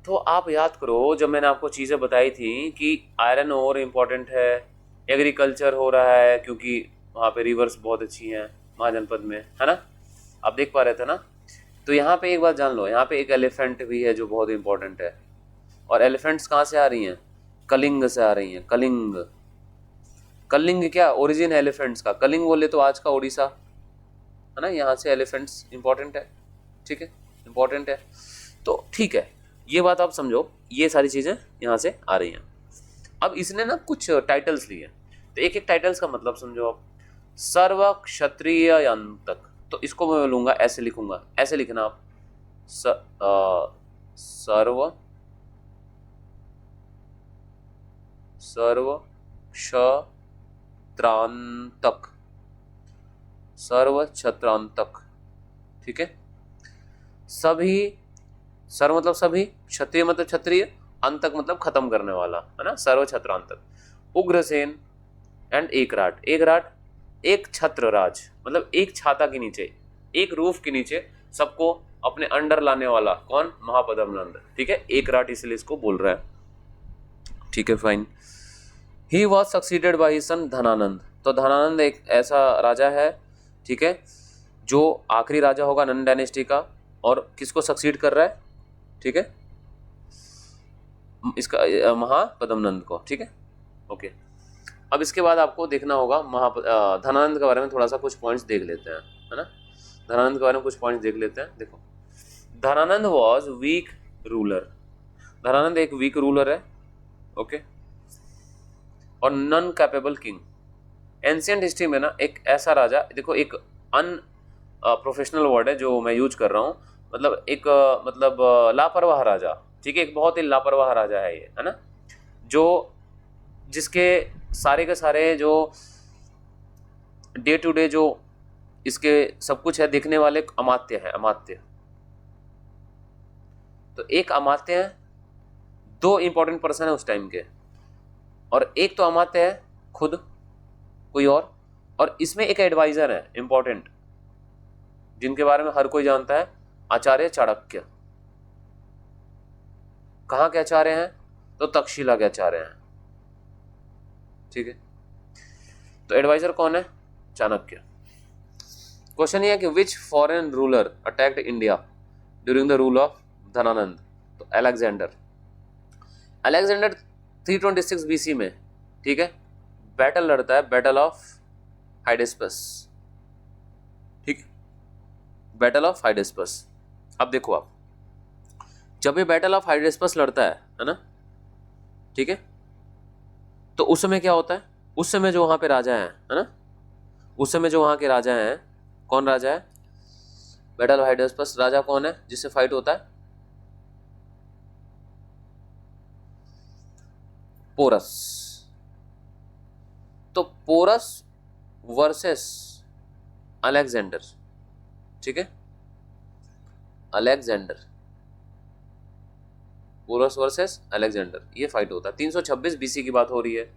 तो आप याद करो, जब मैंने आपको चीजें बताई थी कि आयरन ओर इम्पोर्टेंट है, एग्रीकल्चर हो रहा है क्योंकि वहाँ पे रिवर्स बहुत अच्छी हैं महाजनपद में, है ना, आप देख पा रहे थे ना। तो यहाँ पे एक बात जान लो, यहाँ पे एक एलिफेंट भी है जो बहुत इंपॉर्टेंट है, और एलिफेंट्स कहाँ से आ रही हैं? कलिंग से आ रही हैं, कलिंग। कलिंग क्या ओरिजिन है एलिफेंट्स का? कलिंग बोले तो आज का उड़ीसा, है ना, यहाँ से एलिफेंट्स इंपॉर्टेंट है, ठीक है, इंपॉर्टेंट है। तो ठीक है, ये बात आप समझो, ये सारी चीजें यहाँ से आ रही हैं। अब इसने ना कुछ टाइटल्स लिए, तो एक एक टाइटल्स का मतलब समझो आप। सर्व क्षत्रिय अंतक, तो इसको मैं लूंगा, ऐसे लिखूंगा, ऐसे लिखना आप, सर्व क्षत्रांतक, सर्व क्षत्रांतक, ठीक है। सभी, सर्व मतलब सभी, क्षत्रिय मतलब क्षत्रिय, अंतक मतलब खत्म करने वाला, है ना, सर्व क्षत्रांतक। उग्रसेन एंड एकराट, एकराट एक छत्र राज, मतलब एक छाता के नीचे, एक रूफ के नीचे सबको अपने अंडर लाने वाला, कौन? महापद्मनंद, ठीक है, एकराट इसलिए इसको बोल रहा है, ठीक है, fine. He was succeeded by his सन धनानंद, तो धनानंद एक ऐसा राजा है, ठीक है, जो आखिरी राजा होगा नंद डायनेस्टी का, और किसको सक्सीड कर रहा है? ठीक है, इसका महापद्मनंद को, ठीक है, ओके। अब इसके बाद आपको देखना होगा धनानंद के बारे में थोड़ा सा कुछ पॉइंट्स देख लेते हैं, है ना, धनानंद के बारे में कुछ पॉइंट्स देख लेते हैं। देखो, Dhanananda was weak ruler, Dhanananda एक वीक रूलर है, ओके, और non capable king. Ancient history में ना एक ऐसा राजा, देखो एक प्रोफेशनल वर्ड है जो मैं यूज कर रहा हूँ, मतलब एक मतलब लापरवाह राजा, ठीक है, एक बहुत ही लापरवाह राजा है ये, है ना, जो जिसके सारे के सारे जो डे टू डे जो इसके सब कुछ है देखने वाले अमात्य हैं, अमात्य। तो एक अमात्य है, दो इंपॉर्टेंट पर्सन है उस टाइम के, और एक तो अमात्य है खुद कोई और इसमें एक एडवाइजर है इंपॉर्टेंट, जिनके बारे में हर कोई जानता है, आचार्य चाणक्य। कहाँ के आचार्य हैं? तो तक्षशिला के आचार्य हैं, ठीक है। तो एडवाइजर कौन है? चाणक्य। क्वेश्चन ये है कि which foreign ruler attacked India during the rule of Dhanananda? तो अलेक्जेंडर। अलेक्जेंडर 326 बीसी में, ठीक है, बैटल लड़ता है, बैटल ऑफ हाइडेस्पस, ठीक, बैटल ऑफ हाइडेस्पस। अब देखो आप, जब ये बैटल ऑफ हाइडेस्पस लड़ता है ना, ठीक है, तो उस समय क्या होता है? उस समय जो वहां पे राजा हैं, है ना, उस समय जो वहां के राजा हैं, कौन राजा है? बैटल ऑफ हाइडेस्पस राजा कौन है जिससे फाइट होता है? पोरस। तो पोरस वर्सेस अलेक्जेंडर, ठीक है, अलेक्जेंडर, पोरस वर्सेस अलेक्जेंडर, ये फाइट होता है। 326 बीसी की बात हो रही है।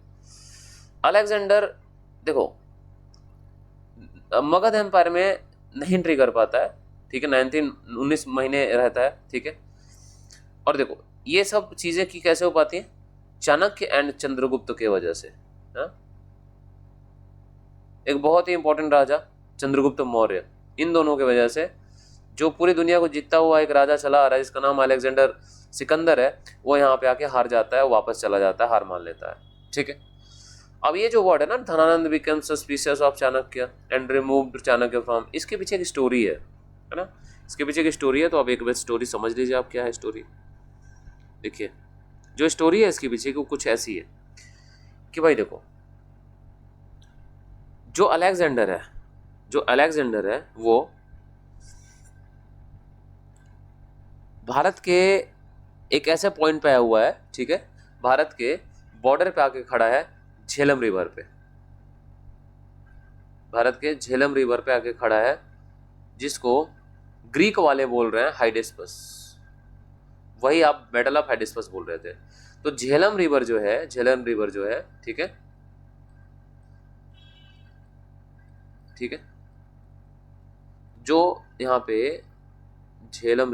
अलेक्जेंडर देखो मगध एम्पायर में नहीं एंट्री कर पाता है, ठीक है, 19 महीने रहता है, ठीक है। और देखो ये सब चीजें की कैसे हो पाती हैं? चाणक्य एंड चंद्रगुप्त के वजह से, हा? एक बहुत ही इंपॉर्टेंट राजा चंद्रगुप्त मौर्य, इन दोनों की वजह से जो पूरी दुनिया को जीतता हुआ एक राजा चला आ रहा है जिसका नाम अलेक्जेंडर सिकंदर है, वो यहाँ पे आके हार जाता है, वापस चला जाता है, हार मान लेता है, ठीक है। अब ये जो वर्ड है ना, Dhanananda become suspicious of Chanakya and removed Chanakya from, इसके पीछे एक स्टोरी है ना, इसके पीछे एक स्टोरी है। तो अब एक बार स्टोरी समझ लीजिए आप, क्या है स्टोरी। देखिए जो स्टोरी है इसके पीछे की कुछ ऐसी है कि भाई देखो, जो अलेक्जेंडर है वो भारत के एक ऐसे पॉइंट पे आया हुआ है, ठीक है, भारत के बॉर्डर पे आके खड़ा है, झेलम रिवर पे, भारत के झेलम रिवर पे आके खड़ा है, जिसको ग्रीक वाले बोल रहे हैं हाइडेस्पस, वही आप बैटल ऑफ हाइडेस्पस बोल रहे थे। तो झेलम रिवर जो है, ठीक है, ठीक है, जो यहाँ पे झेलम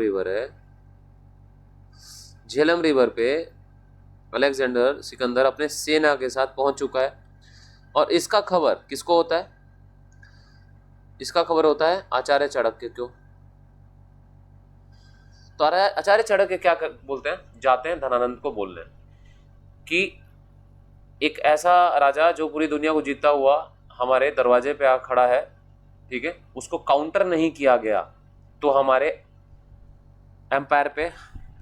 रिवर पे अलेक्जेंडर सिकंदर अपने सेना के साथ पहुंच चुका है। और इसका खबर किसको होता है? इसका खबर होता है आचार्य चाणक्य को। तो आचार्य चाणक्य क्या बोलते हैं? जाते हैं धनानंद को बोलने कि एक ऐसा राजा जो पूरी दुनिया को जीतता हुआ हमारे दरवाजे पे आ खड़ा है, ठीक है, उसको काउंटर नहीं किया गया तो हमारे एम्पायर पे,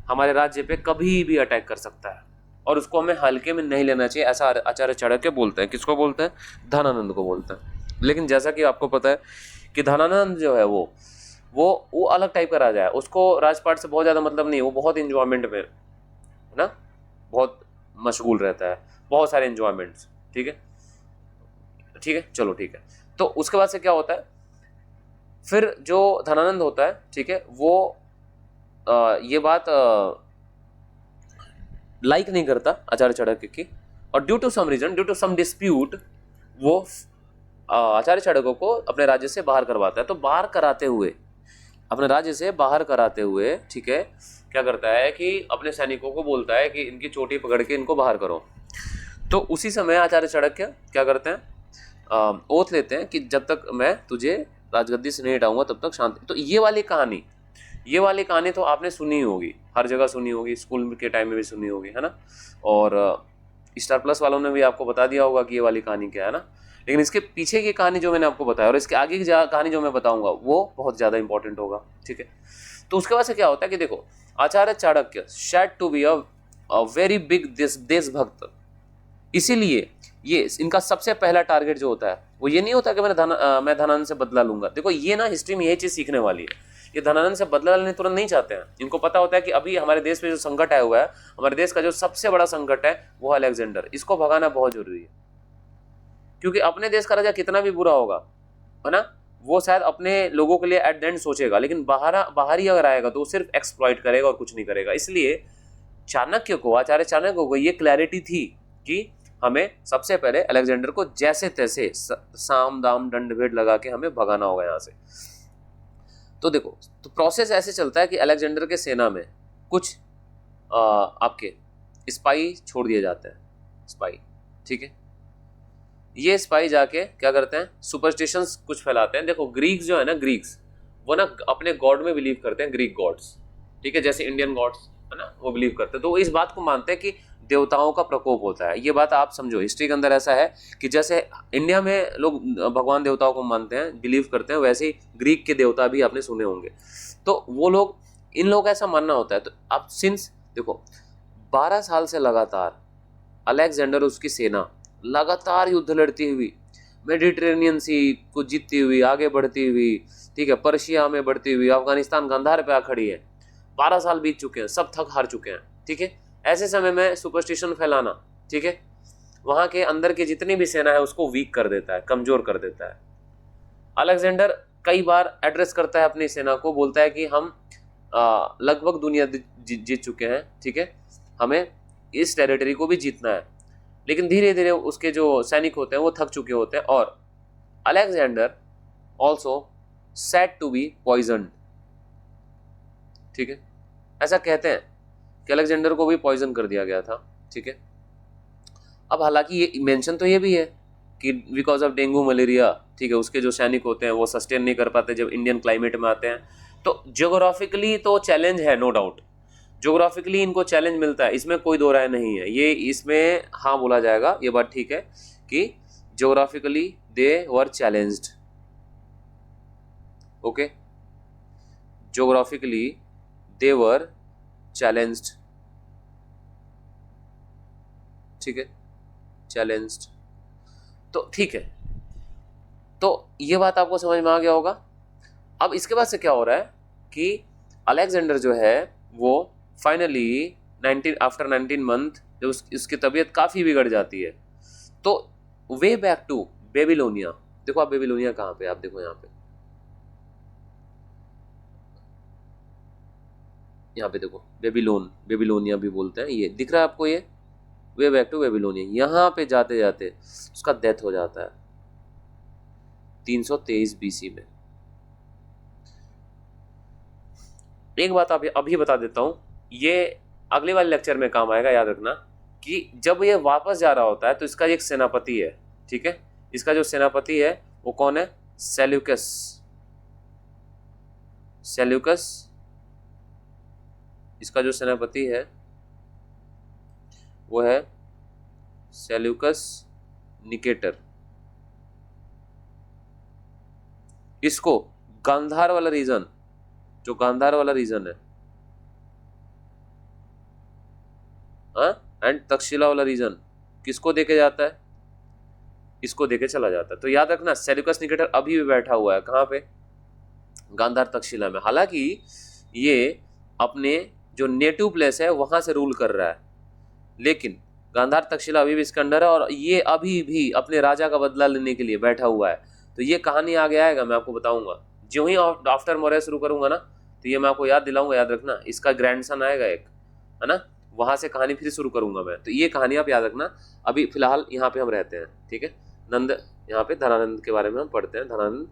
हमारे राज्य पे कभी भी अटैक कर सकता है, और उसको हमें हल्के में नहीं लेना चाहिए, ऐसा आचार्य चाणक्य बोलते हैं। किसको बोलते हैं? धनानंद को बोलते हैं। लेकिन जैसा कि आपको पता है कि धनानंद जो है वो अलग टाइप का राजा है, उसको राजपाट से बहुत ज़्यादा मतलब नहीं, वो बहुत इंजॉयमेंट में, है ना, बहुत मशगूल रहता है, बहुत सारे इंजॉयमेंट्स, ठीक है, ठीक है, चलो ठीक है। तो उसके बाद से क्या होता है, फिर जो धनानंद होता है, ठीक है, वो ये बात लाइक नहीं करता आचार्य चाणक्य की, और due to some reason, due to some dispute, वो आचार्य चाणक्य को अपने राज्य से बाहर करवाता है। तो बाहर कराते हुए, अपने राज्य से बाहर कराते हुए, ठीक है, क्या करता है कि अपने सैनिकों को बोलता है कि इनकी चोटी पकड़ के इनको बाहर करो। तो उसी समय आचार्य चाणक्य क्या करते हैं? ओथ लेते हैं कि जब तक मैं तुझे राजगद्दी से नहीं हटाऊंगा तब तक शांति। तो ये वाली कहानी तो आपने सुनी होगी, हर जगह सुनी होगी, स्कूल के टाइम में भी सुनी होगी, है ना, और स्टार प्लस वालों ने भी आपको बता दिया होगा कि ये वाली कहानी क्या है ना। लेकिन इसके पीछे की कहानी जो मैंने आपको बताया और इसके आगे की कहानी जो मैं बताऊंगा वो बहुत ज़्यादा इंपॉर्टेंट होगा, ठीक है। तो उसके बाद से क्या होता है कि देखो, Acharya Chanakya said to be a very big देशभक्त, इसीलिए ये इनका सबसे पहला टारगेट जो होता है वो ये नहीं होता कि मैं धनानंद से बदला लूंगा। देखो ये ना हिस्ट्री में यही चीज़ सीखने वाली है। ये धनानंद से बदला लेने तुरंत नहीं चाहते हैं। इनको पता होता है कि अभी हमारे देश में जो संकट आया हुआ है, हमारे देश का जो सबसे बड़ा संकट है वो अलेक्जेंडर, इसको भगाना बहुत जरूरी है। क्योंकि अपने देश का राजा कितना भी बुरा होगा, है ना, वो शायद अपने लोगों के लिए एट द एंड सोचेगा, लेकिन बाहरी अगर आएगा तो वो सिर्फ एक्सप्लॉइट करेगा और कुछ नहीं करेगा। इसलिए चाणक्य को, आचार्य चाणक्य को ये क्लैरिटी थी कि हमें सबसे पहले अलेक्जेंडर को जैसे तैसे साम दाम दंड भेद लगा के हमें भगाना होगा यहाँ से। तो देखो, तो प्रोसेस ऐसे चलता है कि अलेक्जेंडर के सेना में कुछ आपके स्पाई छोड़ दिए जाते हैं, स्पाई, ठीक है। ये स्पाई जाके क्या करते हैं, सुपरस्टिशंस कुछ फैलाते हैं। देखो ग्रीक्स जो है ना, ग्रीक्स वो ना अपने गॉड में बिलीव करते हैं, ग्रीक गॉड्स, ठीक है, जैसे इंडियन गॉड्स है ना, वो बिलीव करते हैं। तो वो इस बात को मानते हैं कि देवताओं का प्रकोप होता है। ये बात आप समझो, हिस्ट्री के अंदर ऐसा है कि जैसे इंडिया में लोग भगवान देवताओं को मानते हैं, बिलीव करते हैं, वैसे ही ग्रीक के देवता भी आपने सुने होंगे। तो वो लोग, इन लोगों का ऐसा मानना होता है। तो अब सिंस देखो 12 साल से लगातार अलेक्जेंडर, उसकी सेना लगातार युद्ध लड़ती हुई, मेडिटेरेनियन सी को जीतती हुई, आगे बढ़ती हुई, ठीक है, पर्शिया में बढ़ती हुई, अफगानिस्तान गांधार पे आ खड़ी है। 12 साल बीत चुके हैं, सब थक हार चुके हैं, ठीक है। ऐसे समय में सुपरस्टिशन फैलाना, ठीक है, वहां के अंदर की जितनी भी सेना है उसको वीक कर देता है, कमजोर कर देता है। अलेक्जेंडर कई बार एड्रेस करता है अपनी सेना को, बोलता है कि हम लगभग दुनिया जीत चुके हैं, ठीक है, हमें इस टेरिटरी को भी जीतना है। लेकिन धीरे धीरे उसके जो सैनिक होते हैं वो थक चुके होते हैं, और Alexander also said to be poisoned, ठीक है। ऐसा कहते हैं कि अलेक्जेंडर को भी पॉइजन कर दिया गया था, ठीक है। अब हालांकि ये मेंशन तो ये भी है कि बिकॉज ऑफ डेंगू मलेरिया, ठीक है, उसके जो सैनिक होते हैं वो सस्टेन नहीं कर पाते जब इंडियन क्लाइमेट में आते हैं। तो ज्योग्राफिकली तो चैलेंज है, नो डाउट, ज्योग्राफिकली इनको चैलेंज मिलता है, इसमें कोई दो राय नहीं है। ये इसमें हाँ बोला जाएगा, ये बात ठीक है कि ज्योग्राफिकली दे वर चैलेंज्ड, ओके, ज्योग्राफिकली दे वर चैलेंज्ड, ठीक है, चैलेंज्ड। तो ठीक है, तो ये बात आपको समझ में आ गया होगा। अब इसके बाद से क्या हो रहा है कि अलेक्जेंडर जो है वो फाइनली 19 मंथ जब उसकी तबीयत काफ़ी बिगड़ जाती है, तो वे बैक टू बेबीलोनिया। देखो आप बेबीलोनिया कहाँ पे, आप देखो यहाँ पे देखो, बेबीलोनिया भी बोलते हैं, ये दिख रहा है आपको, ये वे बैक टू बेबीलोनिया। यहाँ पे जाते जाते उसका डेथ हो जाता है 323 बीसी में। एक बात आप अभी बता देता हूँ, ये अगले वाले लेक्चर में काम आएगा, याद रखना कि जब ये वापस जा रहा होता है तो इसका एक सेनापति है, ठीक है, इसका जो सेनापति है वो कौन है, सेल्यूकस। इसका जो सेनापति है वो है सेल्यूकस निकेटर। इसको गांधार वाला रीजन, जो गांधार वाला रीजन है, एंड तक्षशिला वाला रीजन किसको देके जाता है, इसको देके चला जाता है। तो याद रखना सेल्यूकस निकेटर अभी भी बैठा हुआ है कहाँ पे, गांधार तक्षशिला में। हालांकि ये अपने जो नेटिव प्लेस है वहां से रूल कर रहा है, लेकिन गांधार तक्षशिला अभी भी इसके अंडर है, और ये अभी भी अपने राजा का बदला लेने के लिए बैठा हुआ है। तो ये कहानी आगे आएगा, मैं आपको बताऊंगा जो ही आफ्टर मौर्य शुरू करूंगा ना, तो ये मैं आपको याद दिलाऊंगा, याद रखना। इसका ग्रैंडसन आएगा एक, है ना, वहां से कहानी फिर शुरू करूंगा मैं। तो ये कहानी आप याद रखना। अभी फिलहाल यहाँ पे हम रहते हैं, ठीक है, नंद, यहाँ पे धनानंद के बारे में हम पढ़ते हैं, धनानंद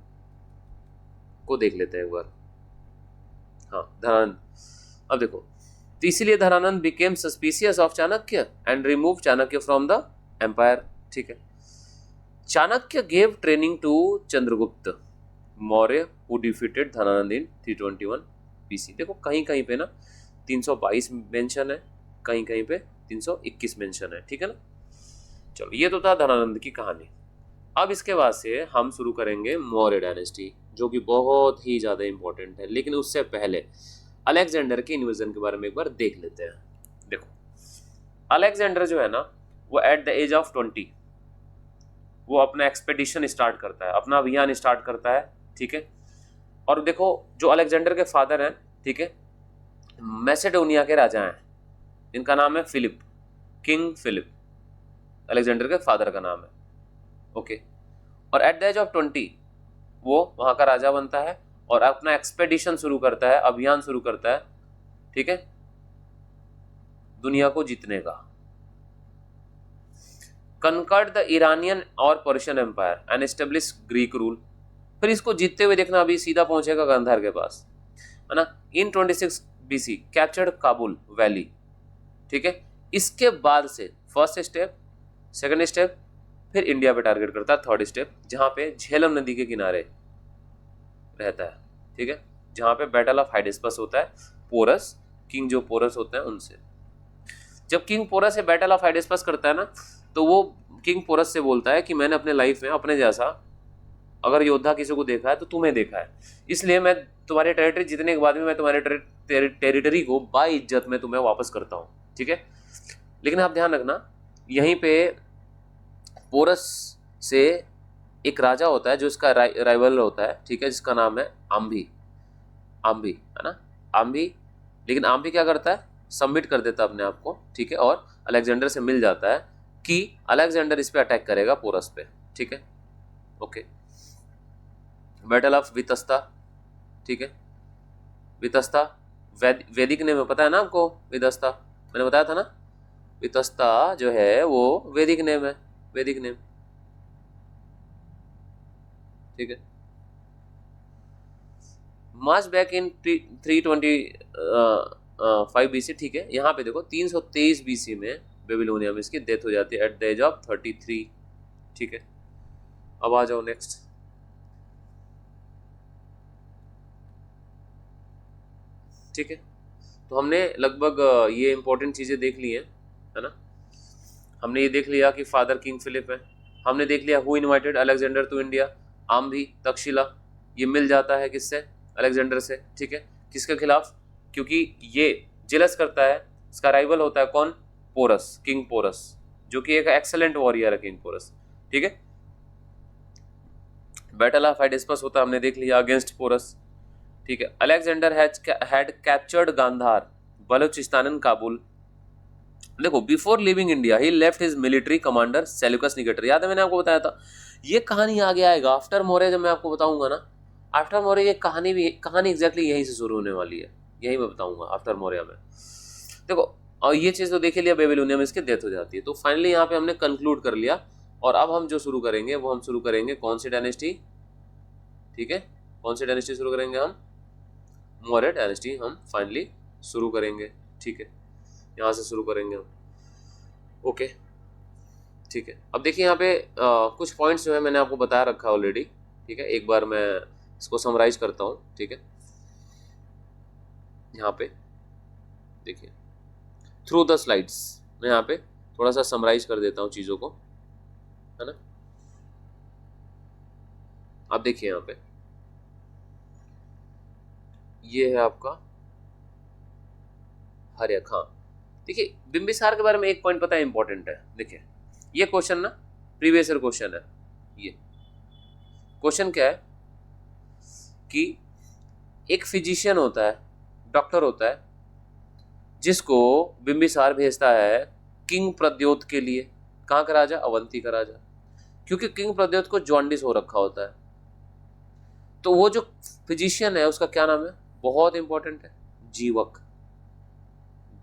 को देख लेते हैं एक बार। हाँ, धनानंद। अब देखो, तो इसीलिए Dhanananda became suspicious of Chanakya and remove Chanakya from the empire, ठीक है। Chanakya gave training to Chandragupta Maurya who defeated Dhanananda in 321 BC. देखो कहीं कहीं पे ना 322 मेंशन है, कहीं कहीं पे 321 मेंशन है, ठीक है ना। चलो ये तो था धनानंद की कहानी। अब इसके बाद से हम शुरू करेंगे मौर्य डायनेस्टी, जो कि बहुत ही ज़्यादा इंपॉर्टेंट है। लेकिन उससे पहले अलेक्जेंडर के इन्वेजन के बारे में एक बार देख लेते हैं। देखो अलेक्जेंडर जो है ना, वो एट द एज ऑफ 20 वो अपना एक्सपेडिशन स्टार्ट करता है, अपना अभियान स्टार्ट करता है, ठीक है। और देखो जो अलेक्जेंडर के फादर हैं, ठीक है, मैसेडोनिया के राजा हैं, इनका नाम है फिलिप, किंग फिलिप, अलेक्जेंडर के फादर का नाम है। ओके, और एट द एज ऑफ 20 वो वहां का राजा बनता है और अपना एक्सपेडिशन शुरू करता है, अभियान शुरू करता है, ठीक है, दुनिया को जीतने का। कंकर्ड द ईरानियन और Persian empire and establish Greek rule. फिर इसको जीतते हुए देखना, अभी सीधा पहुंचेगा गांधार के पास, है ना। इन 26 BC कैप्चर्ड काबुल वैली, ठीक है। इसके बाद से फर्स्ट स्टेप, सेकंड स्टेप, फिर इंडिया पे टारगेट करता है, थर्ड स्टेप, जहां पे झेलम नदी के किनारे रहता है, ठीक है, जहां पे बैटल ऑफ हाइडेस्पस होता है, पोरस, किंग जो पोरस होते हैं उनसे। जब किंग पोरस से बैटल ऑफ हाइडेस्पस करता है ना, तो वो किंग पोरस से बोलता है कि मैंने अपने लाइफ में अपने जैसा अगर योद्धा किसी को देखा है तो तुम्हें देखा है, इसलिए मैं तुम्हारे टेरिटरी जीतने के बाद में मैं तुम्हारे टेरिटरी को बाई इज्जत में तुम्हें वापस करता हूँ, ठीक है। लेकिन आप ध्यान रखना, यहीं पे पोरस से एक राजा होता है जो इसका राइवल होता है, ठीक है, जिसका नाम है आम्भी, आम्भी, है ना, आम्भी। लेकिन आम्भी क्या करता है, सबमिट कर देता है अपने आप को, ठीक है, और अलेक्जेंडर से मिल जाता है कि अलेक्जेंडर इस पे अटैक करेगा पोरस पे, ठीक है। ओके, बैटल ऑफ वितस्ता, ठीक है, वितस्ता वैदिक नेम है, पता है ना आपको, वितस्ता मैंने बताया था ना, वितस्ता जो है वो वैदिक नेम है, वैदिक नेम, ठीक है। मार्च बैक इन 325 BC, ठीक है। यहाँ पे देखो 323 BC में बेबीलोनिया में इसकी डेथ हो जाती है एट द एज ऑफ 33, ठीक है। अब आ जाओ नेक्स्ट, ठीक है। तो हमने लगभग ये इंपॉर्टेंट चीजें देख ली हैं, है ना। हमने ये देख लिया कि फादर किंग फिलिप है, हमने देख लिया who invited Alexander to India, Ambhi, Takshashila, ये मिल जाता है किससे, अलेक्जेंडर से, ठीक है। किसके खिलाफ, क्योंकि ये जेलस करता है, इसका राइवल होता है कौन, पोरस, किंग पोरस, जो कि एक एक्सेलेंट वॉरियर है किंग पोरस, ठीक है। बैटल ऑफ हाइडेस्पस होता है, हमने देख लिया, अगेंस्ट पोरस, ठीक है। Alexander had captured Gandhara, Balochistan and Kabul. देखो before living India he left his military commander Seleucus Nicator, याद है मैंने आपको बताया था, ये कहानी आगे आएगा आफ्टर मौर्य, जब मैं आपको बताऊंगा ना आफ्टर मौर्य, ये कहानी एग्जैक्टली यहीं से शुरू होने वाली है, यही मैं बताऊंगा आफ्टर मौर्य में। देखो, और ये चीज तो देख लिया, बेबीलोनिया में इसकी डेथ हो जाती है, तो फाइनली यहाँ पे हमने कंक्लूड कर लिया। और अब हम जो शुरू करेंगे वो हम शुरू करेंगे कौन सी डायनेस्टी, ठीक है, कौन सी डायनेस्टी शुरू करेंगे हम, मौर्य डायनेस्टी हम फाइनली शुरू करेंगे, ठीक है, यहाँ से शुरू करेंगे हम। ओके, ठीक है। अब देखिए यहाँ पे कुछ पॉइंट्स जो है मैंने आपको बताया रखा ऑलरेडी, ठीक है, एक बार मैं इसको समराइज करता हूँ, ठीक है। यहाँ पे देखिए थ्रू द स्लाइड्स, मैं यहाँ पे थोड़ा सा समराइज कर देता हूँ चीज़ों को, है ना। आप देखिए यहाँ पे ये है आपका हर्यक, हाँ। देखिए बिंबिसार के बारे में एक पॉइंट पता है, इंपॉर्टेंट है, देखिए ये क्वेश्चन ना प्रीवियस ईयर क्वेश्चन है। ये क्वेश्चन क्या है कि एक फिजिशियन होता है, डॉक्टर होता है, जिसको बिंबिसार भेजता है किंग प्रद्योत के लिए, कहाँ का राजा, अवंती का राजा, क्योंकि किंग प्रद्योत को जॉन्डिस हो रखा होता है। तो वो जो फिजिशियन है उसका क्या नाम है, बहुत इंपॉर्टेंट है, जीवक,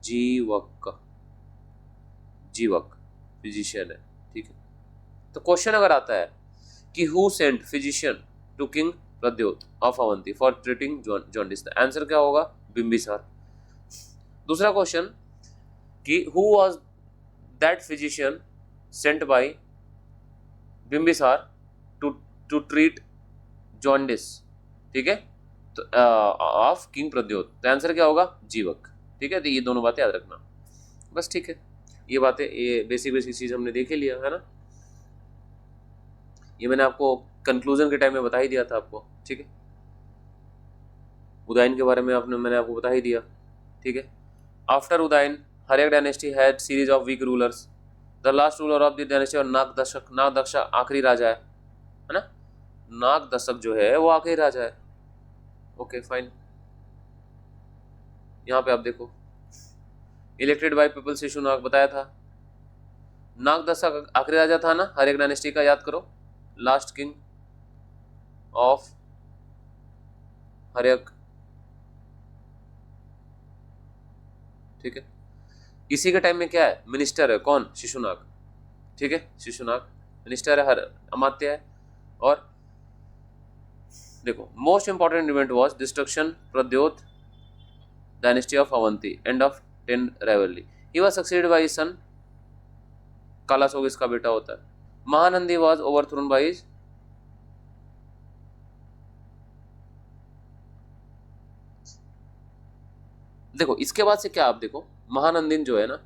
जीवक, जीवक फिजिशियन है, ठीक है। तो क्वेश्चन अगर आता है कि who sent physician to king Pradyota of Avanti for treating jaundice, answer क्या होगा, बिंबिसार। दूसरा क्वेश्चन कि who was that physician sent by Bimbisara to treat jaundice, ठीक है, तो ऑफ किंग प्रद्योत, तो आंसर क्या होगा, जीवक, ठीक है। तो ये दोनों बातें याद रखना बस, ठीक है। ये बातें, ये बेसिक चीज हमने देख ही लिया, है ना। ये मैंने आपको कंक्लूजन के टाइम में बता ही दिया था आपको, ठीक है। उदयन के बारे में मैंने आपको बता ही दिया, ठीक है। After Udayan Haryanka dynasty had series of weak rulers, the last ruler of the dynasty और नागदशक, नागदशक आखिरी राजा है ना, नागदशक जो है वो आखिरी राजा है, ओके फाइन। यहाँ पे आप देखो, इलेक्टेड बाय पीपल शिशुनाग बताया था। नाग दशा का आखिरी राजा था ना हर एक डायनेस्टी का, याद करो, लास्ट किंग ऑफ हर्यक, ठीक है। इसी के टाइम में क्या है, मिनिस्टर है, कौन, शिशुनाग, ठीक है, शिशुनाग मिनिस्टर है, हर अमात्य है। और देखो, most important event was destruction Pradyota dynasty of Avanti, end of 10 rivalry. He was succeeded by his son, Kalashoka इसका बेटा होता है। Mahanandi was overthrown by his, देखो इसके बाद से क्या, आप देखो महानंदिन जो है ना,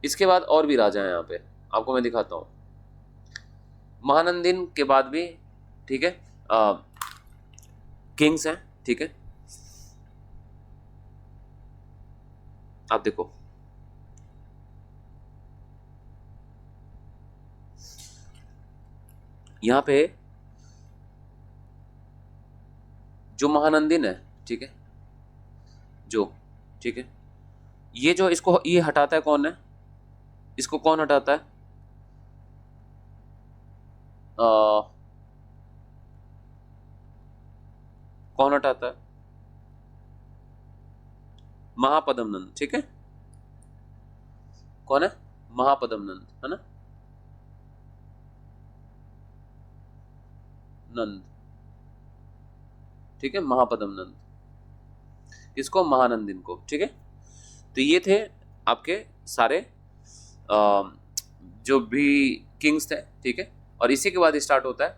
इसके बाद और भी राजा हैं यहाँ पे, आपको मैं दिखाता हूँ। महानंदिन के बाद भी, ठीक है, किंग्स हैं, ठीक है। आप देखो, यहाँ पे जो महानंदिन है, ठीक है, जो, ठीक है, ये जो इसको ये हटाता है कौन है, इसको कौन हटाता है, कौन हटाता है, महापदम नंद, ठीक है, कौन है, महापदम नंद, है ना, नंद, ठीक है, महापदम नंद, किसको, महानंदिन को, ठीक है। तो ये थे आपके सारे जो भी किंग्स थे, ठीक है। और इसी के बाद स्टार्ट होता है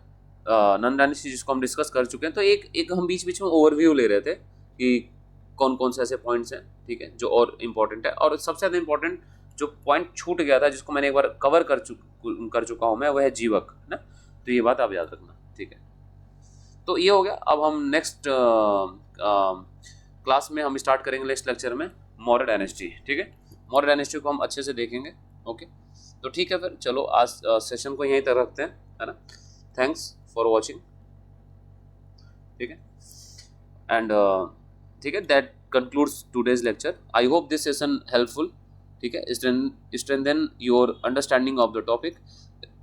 नंद डायनेस्टी, जिसको हम डिस्कस कर चुके हैं। तो एक हम बीच बीच में ओवरव्यू ले रहे थे कि कौन कौन से ऐसे पॉइंट्स हैं, ठीक है, जो और इम्पोर्टेंट है। और सबसे ज़्यादा इम्पोर्टेंट जो पॉइंट छूट गया था, जिसको मैंने एक बार कवर कर चुका हूँ मैं, वह है जीवक, है ना। तो ये बात आप याद रखना, ठीक है। तो ये हो गया। अब हम नेक्स्ट क्लास में हम स्टार्ट करेंगे, नेक्स्ट लेक्चर में मौर्य डायनेस्टी, ठीक है। मौर्य डायनेस्टी को हम अच्छे से देखेंगे, ओके। तो ठीक है, फिर चलो आज सेशन को यहीं तक रखते हैं, है ना। थैंक्स फॉर वॉचिंग, ठीक है। एंड ठीक है, that concludes today's lecture. I hope this session helpful, ठीक है, strengthen your understanding of the topic.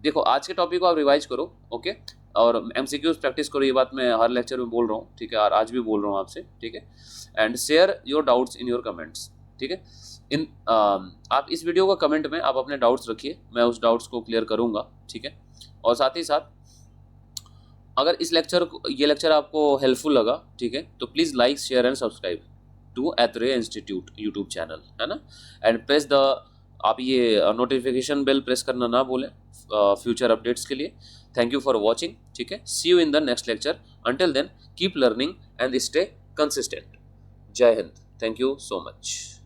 देखो आज के टॉपिक को आप रिवाइज करो, ओके, और एमसीक्यूज प्रैक्टिस करो। ये बात मैं हर लेक्चर में बोल रहा हूँ, ठीक है, और आज भी बोल रहा हूँ आपसे, ठीक है। And share your doubts in your comments, ठीक है। आप इस वीडियो का कमेंट में आप अपने डाउट्स रखिए, मैं उस डाउट्स को क्लियर करूँगा, ठीक है। और साथ ही साथ अगर ये लेक्चर आपको हेल्पफुल लगा, ठीक है, तो please like, share and subscribe to एथरे इंस्टीट्यूट यूट्यूब चैनल, है ना। एंड प्रेस द, आप ये नोटिफिकेशन बेल प्रेस करना ना भूलें फ्यूचर अपडेट्स के लिए। थैंक यू फॉर वॉचिंग, ठीक है। See you in the next lecture. Until then keep learning and stay consistent. Jai Hind. Thank you so much.